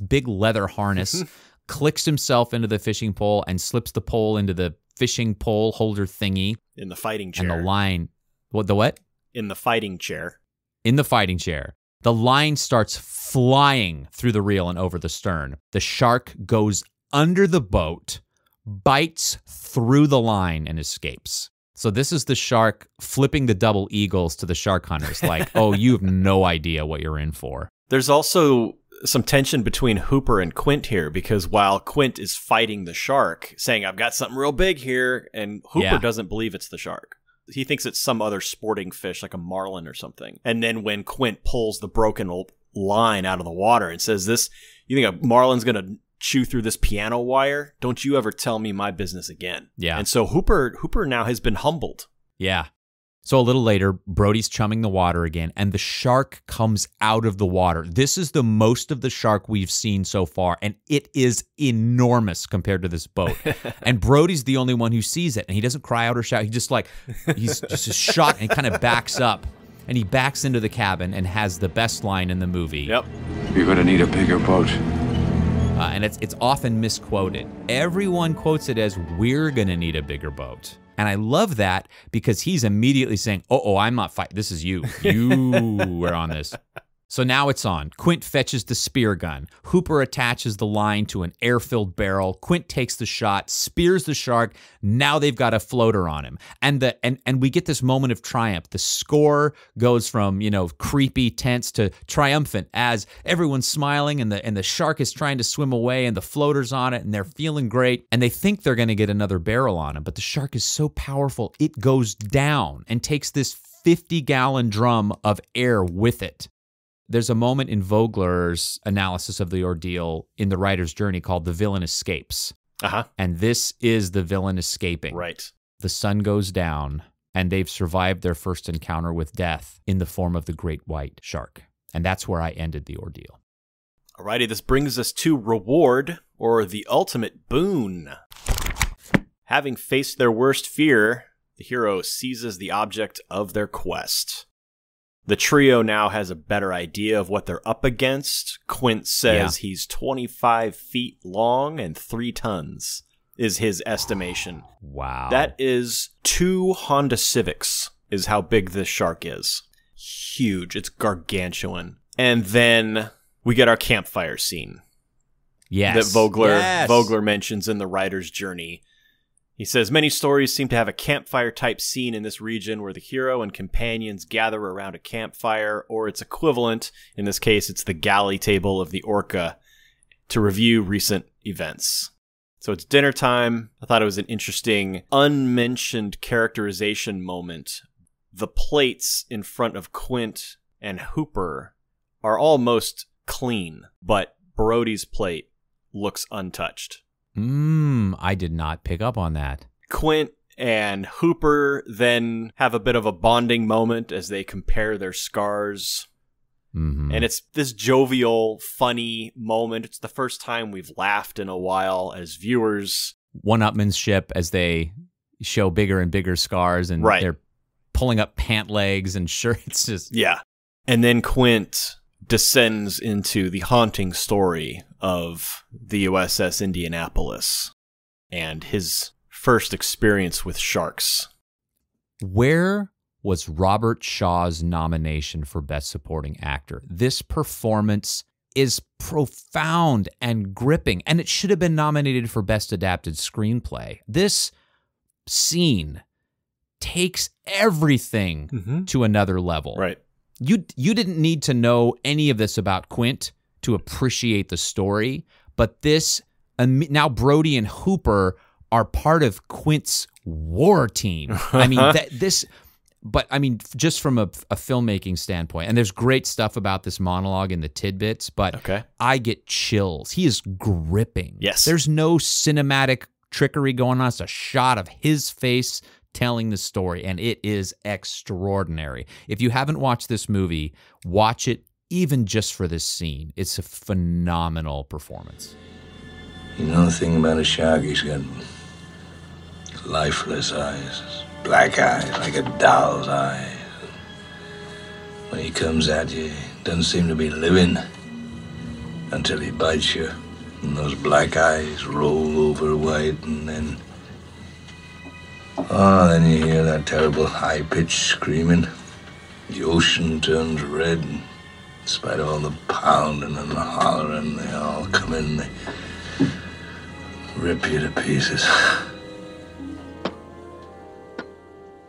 big leather harness, clicks himself into the fishing pole, and slips the pole into the fishing pole holder thingy. In the fighting chair. And the line, the what? In the fighting chair. In the fighting chair. The line starts flying through the reel and over the stern. The shark goes under the boat, bites through the line, and escapes. So this is the shark flipping the double eagles to the shark hunters. Like, oh, you have no idea what you're in for. There's also some tension between Hooper and Quint here, because while Quint is fighting the shark, saying, I've got something real big here, and Hooper doesn't believe it's the shark. He thinks it's some other sporting fish, like a marlin or something. And then when Quint pulls the broken line out of the water and says, you think a marlin's going to chew through this piano wire? Don't you ever tell me my business again. Yeah. And so Hooper now has been humbled. Yeah. So a little later, Brody's chumming the water again, and the shark comes out of the water. This is the most of the shark we've seen so far, and it is enormous compared to this boat. And Brody's the only one who sees it, and he doesn't cry out or shout. He's just shocked and kind of backs up, and he backs into the cabin and has the best line in the movie. Yep. You're going to need a bigger boat. And it's often misquoted. Everyone quotes it as, we're going to need a bigger boat. And I love that because he's immediately saying, I'm not fighting. This is you. You were on this. So now it's on. Quint fetches the spear gun. Hooper attaches the line to an air-filled barrel. Quint takes the shot, spears the shark. Now they've got a floater on him. And we get this moment of triumph. The score goes from, creepy, tense to triumphant as everyone's smiling and the shark is trying to swim away and the floater's on it and they're feeling great. And they think they're going to get another barrel on him. But the shark is so powerful, it goes down and takes this 50-gallon drum of air with it. There's a moment in Vogler's analysis of the ordeal in The Writer's Journey called The Villain Escapes. Uh-huh. And this is the villain escaping. Right. The sun goes down, and they've survived their first encounter with death in the form of the great white shark. And that's where I ended the ordeal. Alrighty, this brings us to reward, or the ultimate boon. Having faced their worst fear, the hero seizes the object of their quest. The trio now has a better idea of what they're up against. Quint says he's 25 feet long and 3 tons is his estimation. Wow. That is 2 Honda Civics is how big this shark is. Huge. It's gargantuan. And then we get our campfire scene. Yes. That Vogler mentions in The Writer's Journey. He says, many stories seem to have a campfire-type scene in this region where the hero and companions gather around a campfire, or its equivalent, in this case, it's the galley table of the Orca, to review recent events. So it's dinner time. I thought it was an interesting, unmentioned characterization moment. The plates in front of Quint and Hooper are almost clean, but Brody's plate looks untouched. I did not pick up on that. Quint and Hooper then have a bit of a bonding moment as they compare their scars. Mm-hmm. And it's this jovial, funny moment. It's the first time we've laughed in a while as viewers. One-upmanship as they show bigger and bigger scars and they're pulling up pant legs and shirts. Just... Yeah. And then Quint descends into the haunting story of the USS Indianapolis and his first experience with sharks. Where was Robert Shaw's nomination for Best Supporting Actor? This performance is profound and gripping, and it should have been nominated for Best Adapted Screenplay. This scene takes everything to another level. Right. You didn't need to know any of this about Quint to appreciate the story, but this now Brody and Hooper are part of Quint's war team. I mean, just from a filmmaking standpoint, and there's great stuff about this monologue in the tidbits, but I get chills. He is gripping. Yes. There's no cinematic trickery going on. It's a shot of his face telling the story, and it is extraordinary. If you haven't watched this movie, watch it even just for this scene. It's a phenomenal performance. You know the thing about a shark, he's got lifeless eyes, black eyes, like a doll's eyes. When he comes at you, he doesn't seem to be living until he bites you, and those black eyes roll over white, and then you hear that terrible high-pitched screaming. The ocean turns red, and in spite of all the pounding and the hollering, they all come in and they rip you to pieces.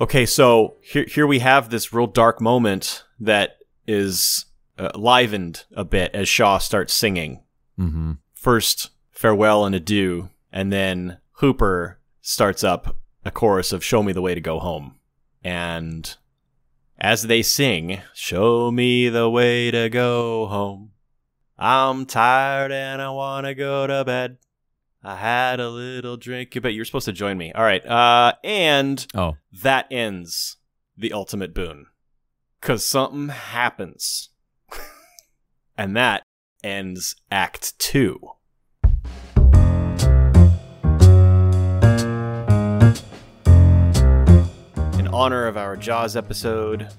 Okay, so here we have this real dark moment that is livened a bit as Shaw starts singing. Mm-hmm. First, farewell and adieu, and then Hooper starts up a chorus of Show Me the Way to Go Home. And as they sing, show me the way to go home. I'm tired and I want to go to bed. I had a little drink, but you're supposed to join me. All right. And that ends the ultimate boon. Because something happens. And that ends Act 2. In honor of our Jaws episode,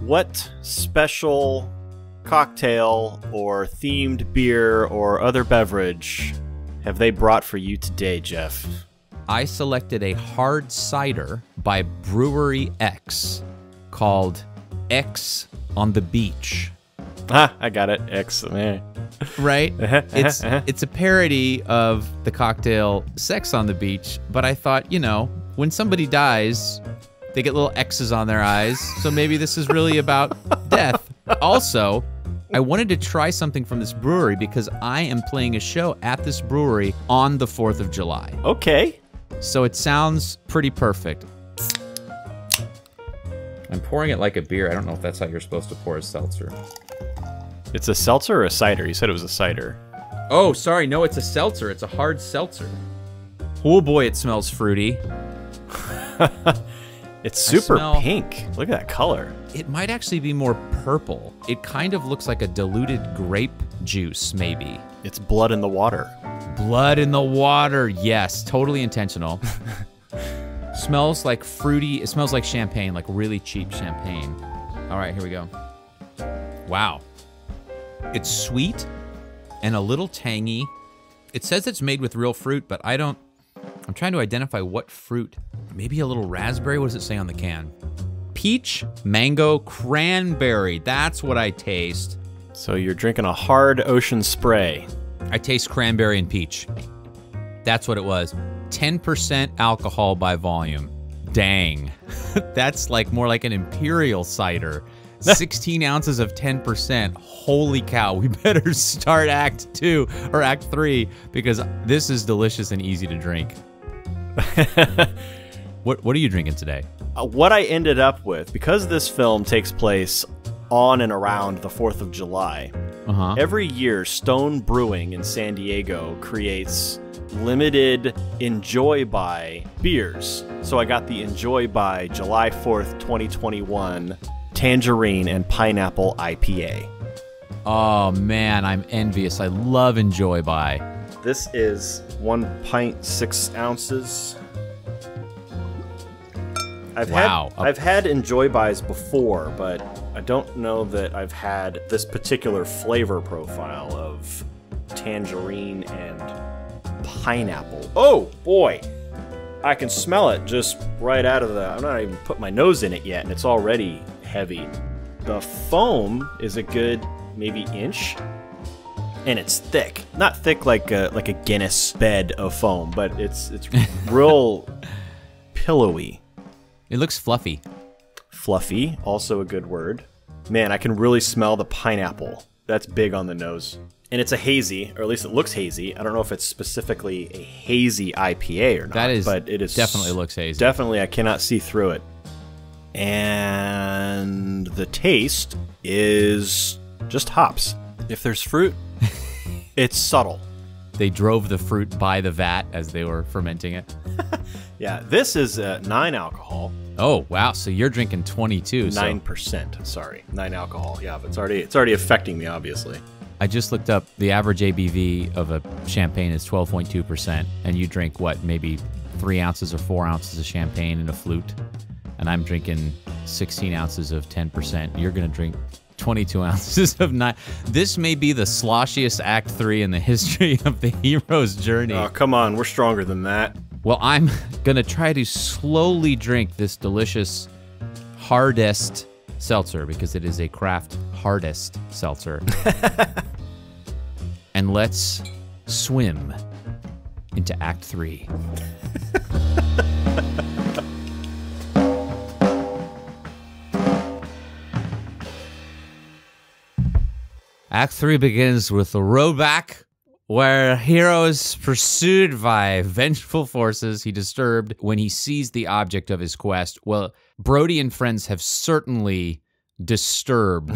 what special cocktail or themed beer or other beverage have they brought for you today, Jeff? I selected a hard cider by Brewery X called X on the Beach. I got it. X, man. Right? It's a parody of the cocktail Sex on the Beach, but I thought, when somebody dies, they get little X's on their eyes, so maybe this is really about death. Also, I wanted to try something from this brewery because I am playing a show at this brewery on the 4th of July. Okay. So it sounds pretty perfect. I'm pouring it like a beer. I don't know if that's how you're supposed to pour a seltzer. It's a seltzer or a cider? You said it was a cider. Oh, sorry. No, it's a seltzer. It's a hard seltzer. Oh boy, it smells fruity. It's super pink. Look at that color. It might actually be more purple. It kind of looks like a diluted grape juice, maybe. It's blood in the water. Blood in the water. Yes, totally intentional. Smells like fruity. It smells like champagne, like really cheap champagne. All right, here we go. Wow. It's sweet and a little tangy. It says it's made with real fruit, but I'm trying to identify what fruit. Maybe a little raspberry. What does it say on the can? Peach, mango, cranberry. That's what I taste. So you're drinking a hard ocean spray. I taste cranberry and peach. That's what it was. 10% alcohol by volume. Dang. That's like more like an imperial cider. 16 ounces of 10%. Holy cow. We better start Act 2 or Act 3 because this is delicious and easy to drink. What are you drinking today? What I ended up with, because this film takes place on and around the 4th of July, every year Stone Brewing in San Diego creates limited Enjoy By beers. So I got the Enjoy By July 4th, 2021 Tangerine and Pineapple IPA. Oh man, I'm envious. I love Enjoy By. This is 1 pint, 6 ounces. I've had Enjoy Bys before, but I don't know that I've had this particular flavor profile of tangerine and pineapple. Oh boy, I can smell it just right out of I'm not even put my nose in it yet, and it's already heavy. The foam is a good maybe inch, and it's thick. Not thick like a Guinness bed of foam, but it's real pillowy. It looks fluffy. Fluffy, also a good word. Man, I can really smell the pineapple. That's big on the nose. And it's a hazy, or at least it looks hazy. I don't know if it's specifically a hazy IPA or not. But it is definitely looks hazy. Definitely, I cannot see through it. And the taste is just hops. If there's fruit, it's subtle. They drove the fruit by the vat as they were fermenting it. Yeah, this is 9 alcohol. Oh, wow. So you're drinking 22. 9%, sorry. 9 alcohol. Yeah, but it's already affecting me, obviously. I just looked up the average ABV of a champagne is 12.2%. And you drink, what, maybe 3 ounces or 4 ounces of champagne in a flute? And I'm drinking 16 ounces of 10%. You're going to drink 22 ounces of 9. This may be the sloshiest Act 3 in the history of the hero's journey. Oh, come on. We're stronger than that. Well, I'm going to try to slowly drink this delicious hardest seltzer because it is a craft hardest seltzer. And let's swim into Act 3. Act 3 begins with the roadback, where a hero is pursued by vengeful forces he disturbed when he sees the object of his quest. Well, Brody and friends have certainly disturbed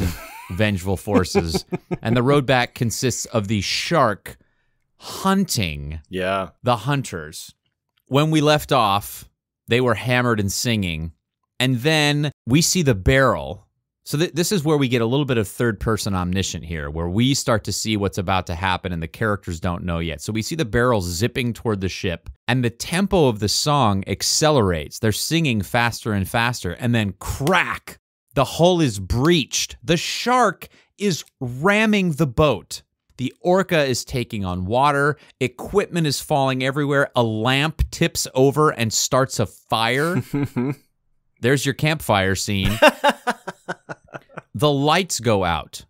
vengeful forces, and the roadback consists of the shark hunting the hunters. When we left off, they were hammered and singing, and then we see the barrel. So this is where we get a little bit of third-person omniscient here, where we start to see what's about to happen and the characters don't know yet. So we see the barrel zipping toward the ship, and the tempo of the song accelerates. They're singing faster and faster, and then crack, the hull is breached. The shark is ramming the boat. The orca is taking on water. Equipment is falling everywhere. A lamp tips over and starts a fire. There's your campfire scene. The lights go out.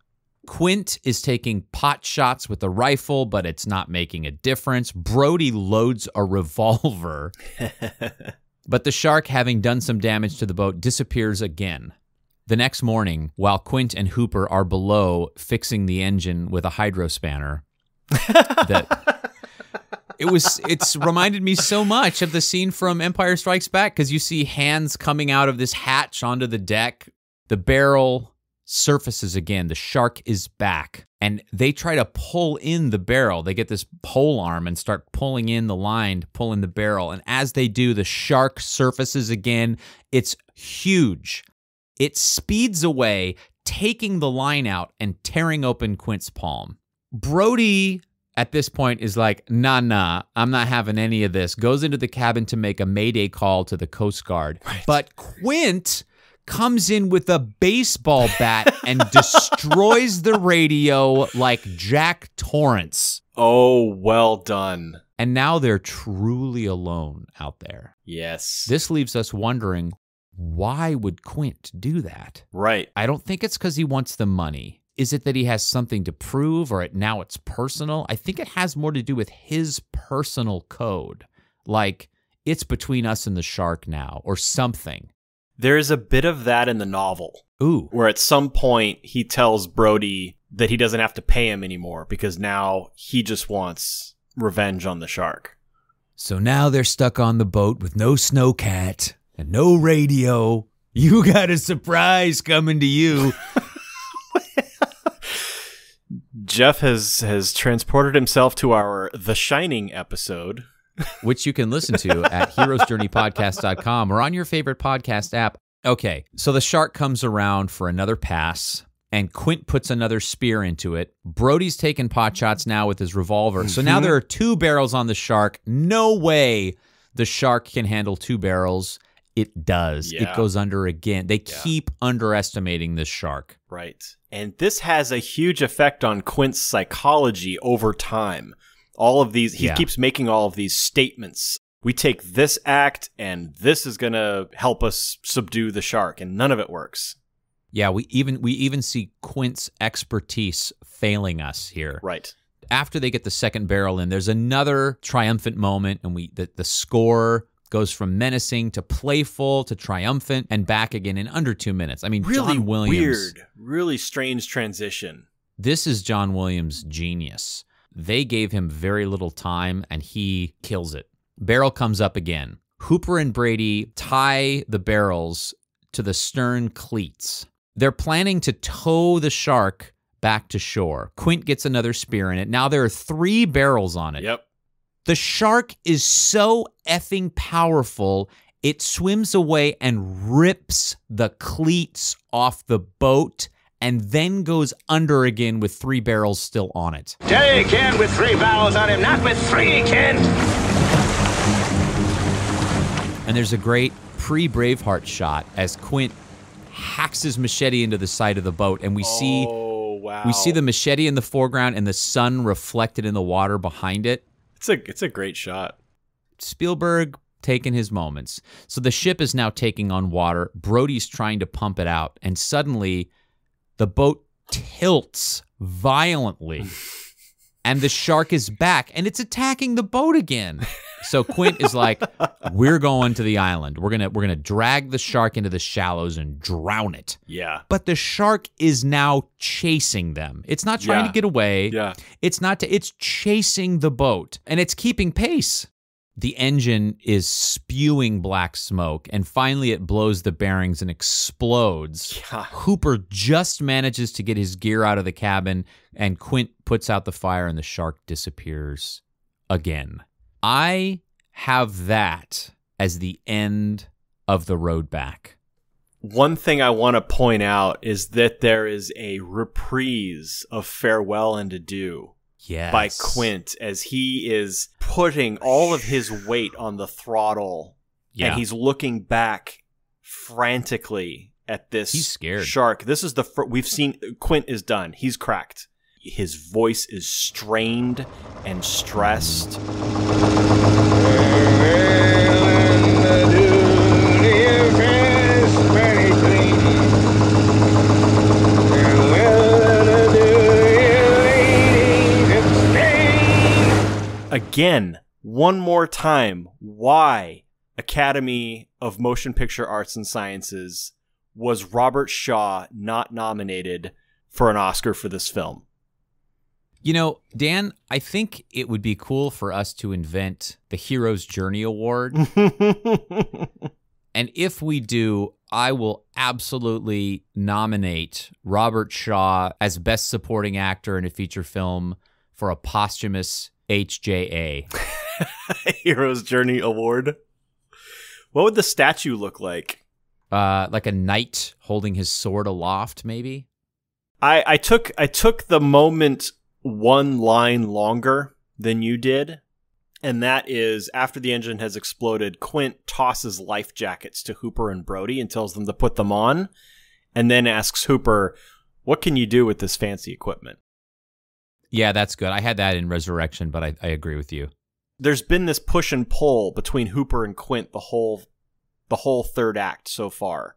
Quint is taking pot shots with a rifle, but it's not making a difference. Brody loads a revolver. But the shark, having done some damage to the boat, disappears again. The next morning, while Quint and Hooper are below fixing the engine with a hydro spanner, it's reminded me so much of the scene from Empire Strikes Back, because you see hands coming out of this hatch onto the deck. The barrel surfaces again. The shark is back, and they try to pull in the barrel. They get this pole arm and start pulling in the line to pull in the barrel, and as they do, the shark surfaces again. It's huge. It speeds away, taking the line out and tearing open Quint's palm. Brody, at this point, is like, nah, I'm not having any of this. Goes into the cabin to make a mayday call to the Coast Guard. Right. But Quint comes in with a baseball bat and destroys the radio like Jack Torrance. Oh, well done. And now they're truly alone out there. Yes. This leaves us wondering, why would Quint do that? Right. I don't think it's because he wants the money. Is it that he has something to prove, or now it's personal? I think it has more to do with his personal code. Like, it's between us and the shark now, or something. There is a bit of that in the novel. Ooh. Where at some point he tells Brody that he doesn't have to pay him anymore because now he just wants revenge on the shark. So now they're stuck on the boat with no snowcat and no radio. You got a surprise coming to you. Jeff has transported himself to our The Shining episode, which you can listen to at heroesjourneypodcast.com or on your favorite podcast app. Okay, so the shark comes around for another pass, and Quint puts another spear into it. Brody's taking pot shots now with his revolver. So now there are 2 barrels on the shark. No way the shark can handle 2 barrels. It does. Yeah. It goes under again. They keep underestimating this shark. Right. And this has a huge effect on Quint's psychology over time. All of these, he keeps making all of these statements. We take this act, and this is going to help us subdue the shark, and none of it works. Yeah, we even see Quint's expertise failing us here. Right. After they get the second barrel in, there's another triumphant moment, and the score goes from menacing to playful to triumphant and back again in under 2 minutes. I mean, really John Williams, weird, really strange transition. This is John Williams' genius. They gave him very little time, and he kills it. Barrel comes up again. Hooper and Brady tie the barrels to the stern cleats. They're planning to tow the shark back to shore. Quint gets another spear in it. Now there are 3 barrels on it. Yep. The shark is so effing powerful, it swims away and rips the cleats off the boat and then goes under again with 3 barrels still on it. Take him with 3 barrels on him, not with 3, Kent! And there's a great pre-Braveheart shot as Quint hacks his machete into the side of the boat, and we see the machete in the foreground and the sun reflected in the water behind it. It's a great shot. Spielberg taking his moments. So the ship is now taking on water. Brody's trying to pump it out, and suddenly the boat tilts violently, and the shark is back, and it's attacking the boat again. So Quint is like, we're going to the island. We're gonna drag the shark into the shallows and drown it. Yeah. But the shark is now chasing them. It's not trying to get away. Yeah. It's chasing the boat, and it's keeping pace. The engine is spewing black smoke, and finally it blows the bearings and explodes. Yeah. Hooper just manages to get his gear out of the cabin, and Quint puts out the fire, and the shark disappears again. I have that as the end of the road back. One thing I want to point out is that there is a reprise of Farewell and Adieu. Yes. By Quint as he is putting all of his weight on the throttle, and he's looking back frantically at this He's scared. shark. This is we've seen Quint is done. He's cracked. His voice is strained and stressed. Again, one more time, why Academy of Motion Picture Arts and Sciences was Robert Shaw not nominated for an Oscar for this film? You know, Dan, I think it would be cool for us to invent the Hero's Journey Award. And if we do, I will absolutely nominate Robert Shaw as Best Supporting Actor in a Feature Film for a posthumous HJA. Hero's Journey Award. What would the statue look like? Like a knight holding his sword aloft, maybe? I took the moment one line longer than you did, and that is after the engine has exploded, Quint tosses life jackets to Hooper and Brody and tells them to put them on, and then asks Hooper, what can you do with this fancy equipment? Yeah, that's good. I had that in Resurrection, but I agree with you. There's been this push and pull between Hooper and Quint the whole third act so far,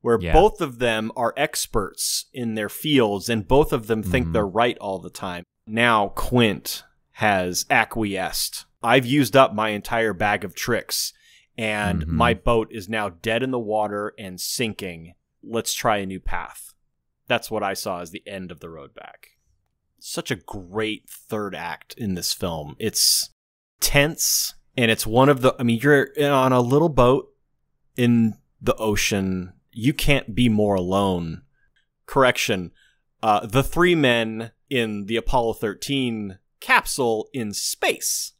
where both of them are experts in their fields, and both of them think they're right all the time. Now Quint has acquiesced. I've used up my entire bag of tricks, and my boat is now dead in the water and sinking. Let's try a new path. That's what I saw as the end of the road back. Such a great third act in this film. It's tense, and it's one of the... I mean, you're on a little boat in the ocean. You can't be more alone. Correction. The three men in the Apollo 13 capsule in space.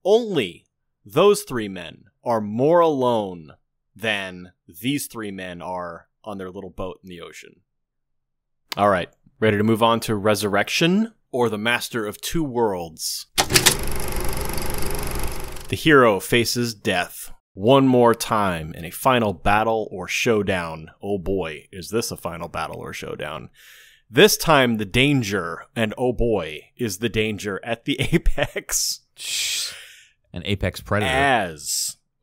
Only those three men are more alone than these three men are on their little boat in the ocean. All right. Ready to move on to Resurrection, or The Master of Two Worlds? The hero faces death one more time in a final battle or showdown. Oh boy, is this a final battle or showdown? This time the danger, and oh boy, is the danger at the apex. An apex predator.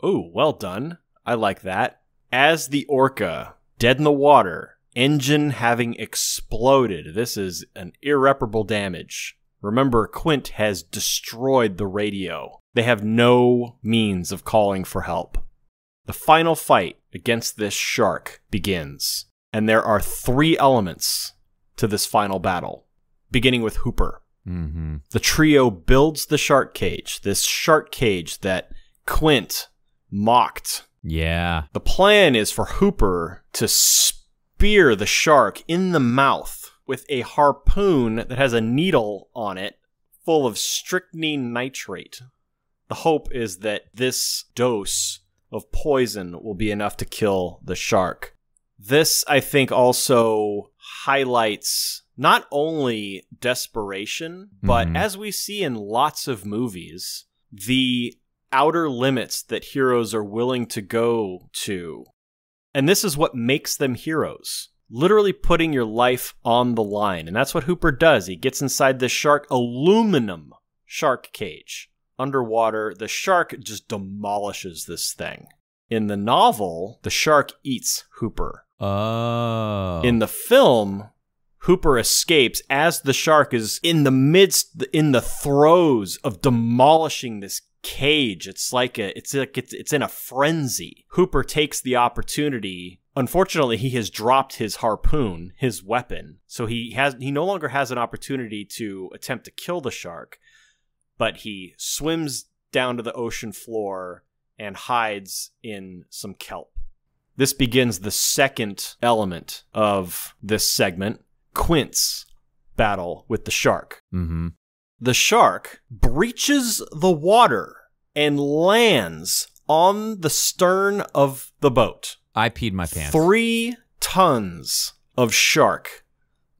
Well done. I like that. As the orca, dead in the water, engine having exploded. This is an irreparable damage. Remember, Quint has destroyed the radio. They have no means of calling for help. The final fight against this shark begins, and there are three elements to this final battle, beginning with Hooper. The trio builds the shark cage, this shark cage that Quint mocked. Yeah. The plan is for Hooper to spear the shark in the mouth with a harpoon that has a needle on it full of strychnine nitrate. The hope is that this dose of poison will be enough to kill the shark. This, I think, also highlights not only desperation, but as we see in lots of movies, the outer limits that heroes are willing to go to. And this is what makes them heroes. Literally putting your life on the line. And that's what Hooper does. He gets inside this aluminum shark cage. Underwater, the shark just demolishes this thing. In the novel, the shark eats Hooper. Oh. In the film, Hooper escapes as the shark is in the throes of demolishing this cage. It's in a frenzy. Hooper takes the opportunity. Unfortunately, he has dropped his harpoon, his weapon. So he no longer has an opportunity to attempt to kill the shark, but he swims down to the ocean floor and hides in some kelp. This begins the second element of this segment, Quince battle with the shark. Mm-hmm. The shark breaches the water and lands on the stern of the boat. I peed my pants. 3 tons of shark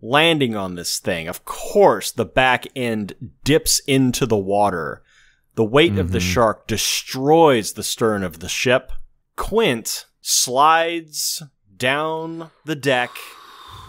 landing on this thing. Of course, the back end dips into the water. The weight of the shark destroys the stern of the ship. Quint slides down the deck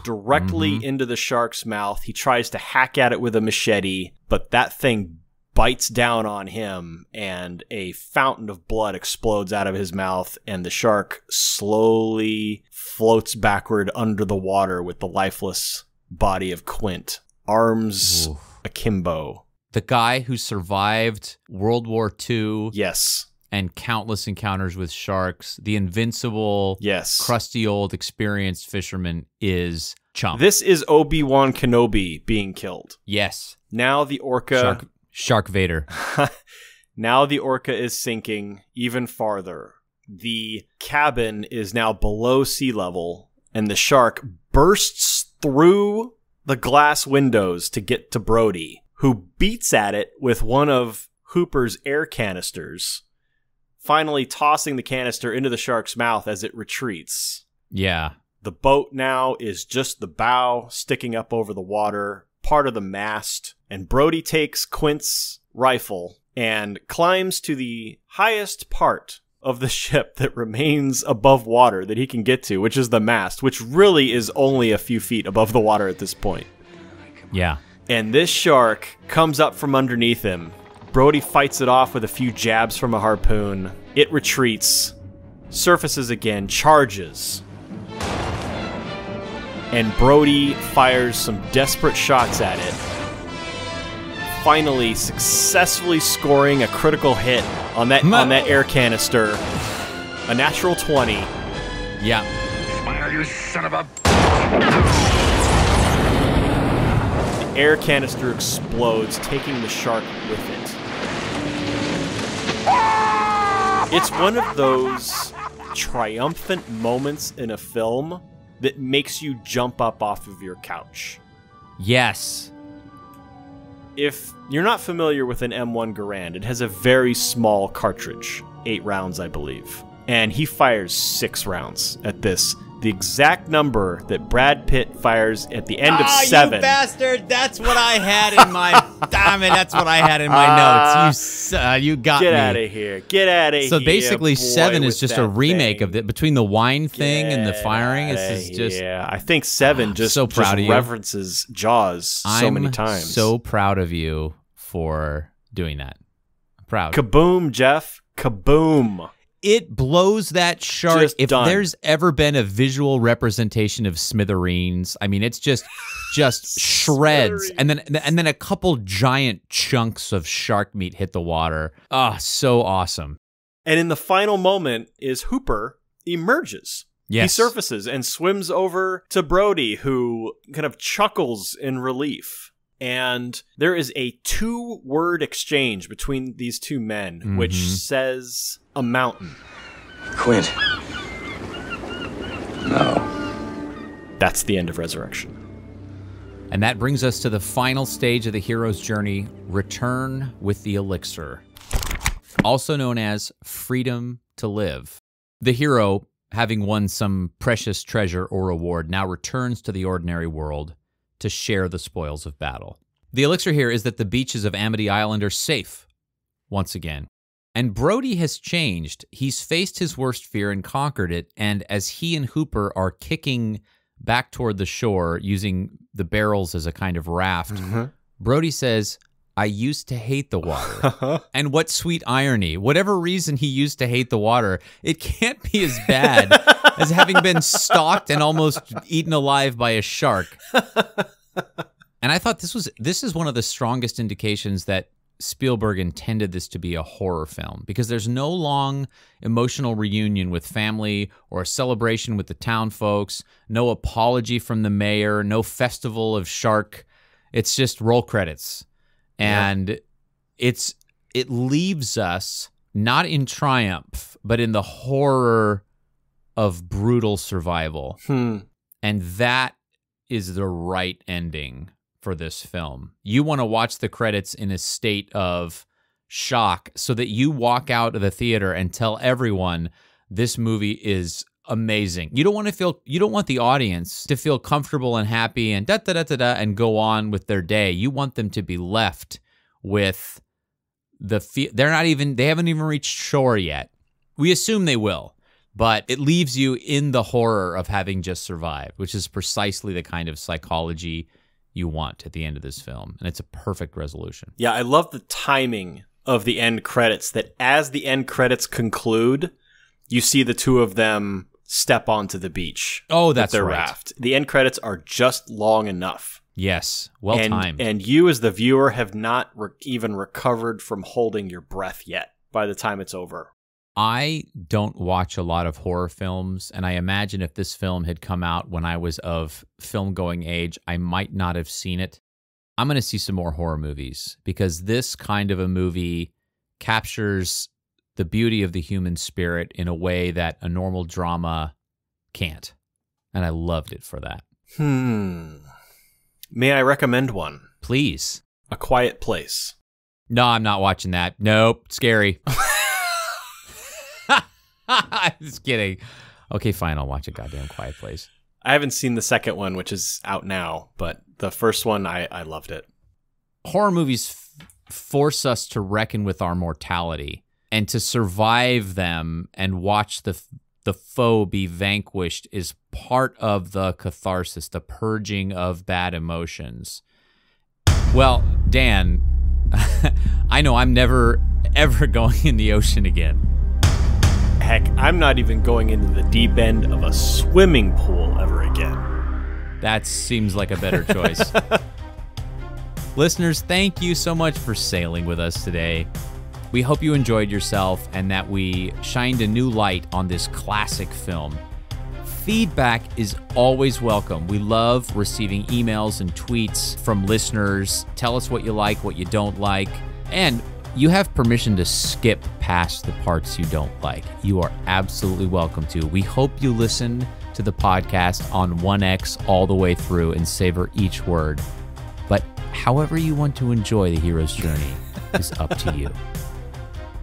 directly into the shark's mouth. He tries to hack at it with a machete, but that thing bites down on him, and a fountain of blood explodes out of his mouth, and the shark slowly floats backward under the water with the lifeless body of Quint, arms akimbo. The guy who survived World War II. Yes. And countless encounters with sharks, the invincible, crusty old experienced fisherman is Chum. This is Obi-Wan Kenobi being killed. Yes. Now the orca... Shark Vader. Now the orca is sinking even farther. The cabin is now below sea level, and the shark bursts through the glass windows to get to Brody, who beats at it with one of Hooper's air canisters, finally tossing the canister into the shark's mouth as it retreats. Yeah. The boat now is just the bow sticking up over the water, part of the mast, and Brody takes Quint's rifle and climbs to the highest part of the ship that remains above water that he can get to, which is the mast, which really is only a few feet above the water at this point. Yeah. And this shark comes up from underneath him. Brody fights it off with a few jabs from a harpoon. It retreats, surfaces again, charges. And Brody fires some desperate shots at it, finally successfully scoring a critical hit on that air canister. A natural 20. Yeah. Smile, you son of a... The air canister explodes, taking the shark with it. It's one of those triumphant moments in a film that makes you jump up off of your couch. Yes. If you're not familiar with an M1 Garand, it has a very small cartridge, 8 rounds, I believe. And he fires 6 rounds at this. The exact number that Brad Pitt fires at the end of 7. You bastard! That's what I had in my... Damn it, that's what I had in my notes. You got me. Get out of here. Get out of here. So basically, 7 is just a remake of it. Between the wine thing and the firing, it's just... Yeah, I think 7 just references Jaws so many times. I'm so proud of you for doing that. I'm proud. Kaboom, Jeff. Kaboom. It blows that shark. Just if done. There's ever been a visual representation of smithereens, I mean, it's just shreds, and then a couple giant chunks of shark meat hit the water. Ah, so awesome. And in the final moment is Hooper emerges. Yes. He surfaces and swims over to Brody, who kind of chuckles in relief. And there is a 2-word exchange between these two men, which says a mountain. Quint. No. That's the end of Resurrection. And that brings us to the final stage of the hero's journey, Return with the Elixir, also known as Freedom to Live. The hero, having won some precious treasure or reward, now returns to the ordinary world to share the spoils of battle. The elixir here is that the beaches of Amity Island are safe once again. And Brody has changed. He's faced his worst fear and conquered it, and as he and Hooper are kicking back toward the shore using the barrels as a kind of raft, Brody says, I used to hate the water. And what sweet irony. Whatever reason he used to hate the water, it can't be as bad as having been stalked and almost eaten alive by a shark. And I thought this is one of the strongest indications that Spielberg intended this to be a horror film, because there's no long emotional reunion with family or a celebration with the town folks, no apology from the mayor, no festival of shark. It's just roll credits. And it leaves us not in triumph, but in the horror of brutal survival. And that is the right ending for this film. You want to watch the credits in a state of shock so that you walk out of the theater and tell everyone this movie is amazing. You don't want the audience to feel comfortable and happy and da-da-da-da-da and go on with their day. You want them to be left with they haven't even reached shore yet. We assume they will, but it leaves you in the horror of having just survived, which is precisely the kind of psychology you want at the end of this film. And it's a perfect resolution. Yeah, I love the timing of the end credits, that as the end credits conclude, you see the two of them step onto the beach. Oh, that's with their right. raft. The end credits are just long enough. Yes, well timed. And you as the viewer have not even recovered from holding your breath yet by the time it's over. I don't watch a lot of horror films, and I imagine if this film had come out when I was of film-going age, I might not have seen it. I'm going to see some more horror movies, because this kind of a movie captures the beauty of the human spirit in a way that a normal drama can't. And I loved it for that. May I recommend one? Please. A Quiet Place. No, I'm not watching that. Nope, scary. I'm just kidding. Okay, fine. I'll watch A Goddamn Quiet Place. I haven't seen the second one, which is out now, but the first one, I loved it. Horror movies force us to reckon with our mortality and to survive them and watch the foe be vanquished is part of the catharsis, the purging of bad emotions. Well, Dan, I know I'm never, ever going in the ocean again. Heck, I'm not even going into the deep end of a swimming pool ever again. That seems like a better choice. Listeners, thank you so much for sailing with us today. We hope you enjoyed yourself and that we shined a new light on this classic film. Feedback is always welcome. We love receiving emails and tweets from listeners. Tell us what you like, what you don't like, and you have permission to skip past the parts you don't like. You are absolutely welcome to. We hope you listen to the podcast on 1X all the way through and savor each word. But however you want to enjoy the hero's journey is up to you.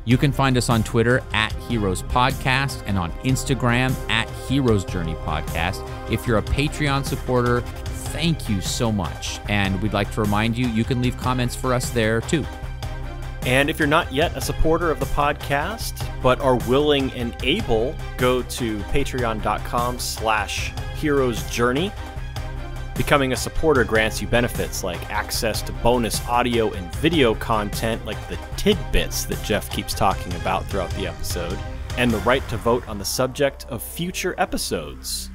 You can find us on Twitter at Heroes Podcast and on Instagram at Heroes Journey Podcast. If you're a Patreon supporter, thank you so much. And we'd like to remind you, you can leave comments for us there too. And if you're not yet a supporter of the podcast, but are willing and able, go to patreon.com/heroesjourney. Becoming a supporter grants you benefits like access to bonus audio and video content like the tidbits that Jeff keeps talking about throughout the episode, and the right to vote on the subject of future episodes.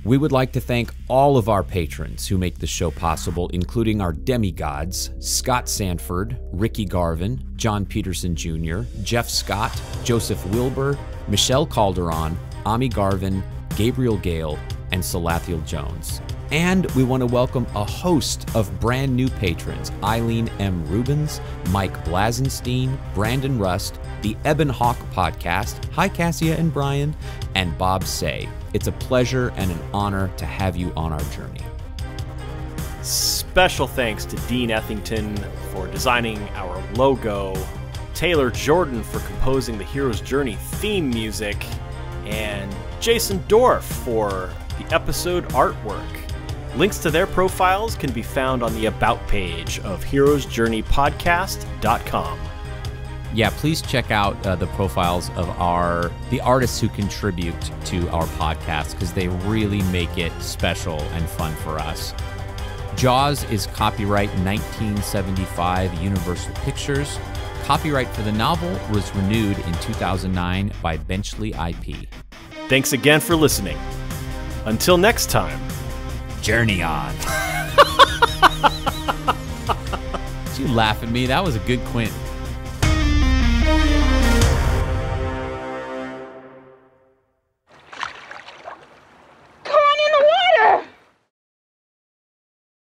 We would like to thank all of our patrons who make the show possible, including our demigods, Scott Sanford, Ricky Garvin, John Peterson Jr., Jeff Scott, Joseph Wilbur, Michelle Calderon, Ami Garvin, Gabriel Gale, and Salathiel Jones. And we want to welcome a host of brand new patrons, Eileen M. Rubens, Mike Blasenstein, Brandon Rust, the Ebon Hawk Podcast, Hi Cassia and Brian, and Bob Say. It's a pleasure and an honor to have you on our journey. Special thanks to Dean Ethington for designing our logo, Taylor Jordan for composing the Hero's Journey theme music, and Jason Dorff for the episode artwork. Links to their profiles can be found on the About page of heroesjourneypodcast.com. Yeah, please check out the profiles of the artists who contribute to our podcast, because they really make it special and fun for us. Jaws is copyright 1975 Universal Pictures. Copyright for the novel was renewed in 2009 by Benchley IP. Thanks again for listening. Until next time, journey on. Did you laugh at me? That was a good Quint.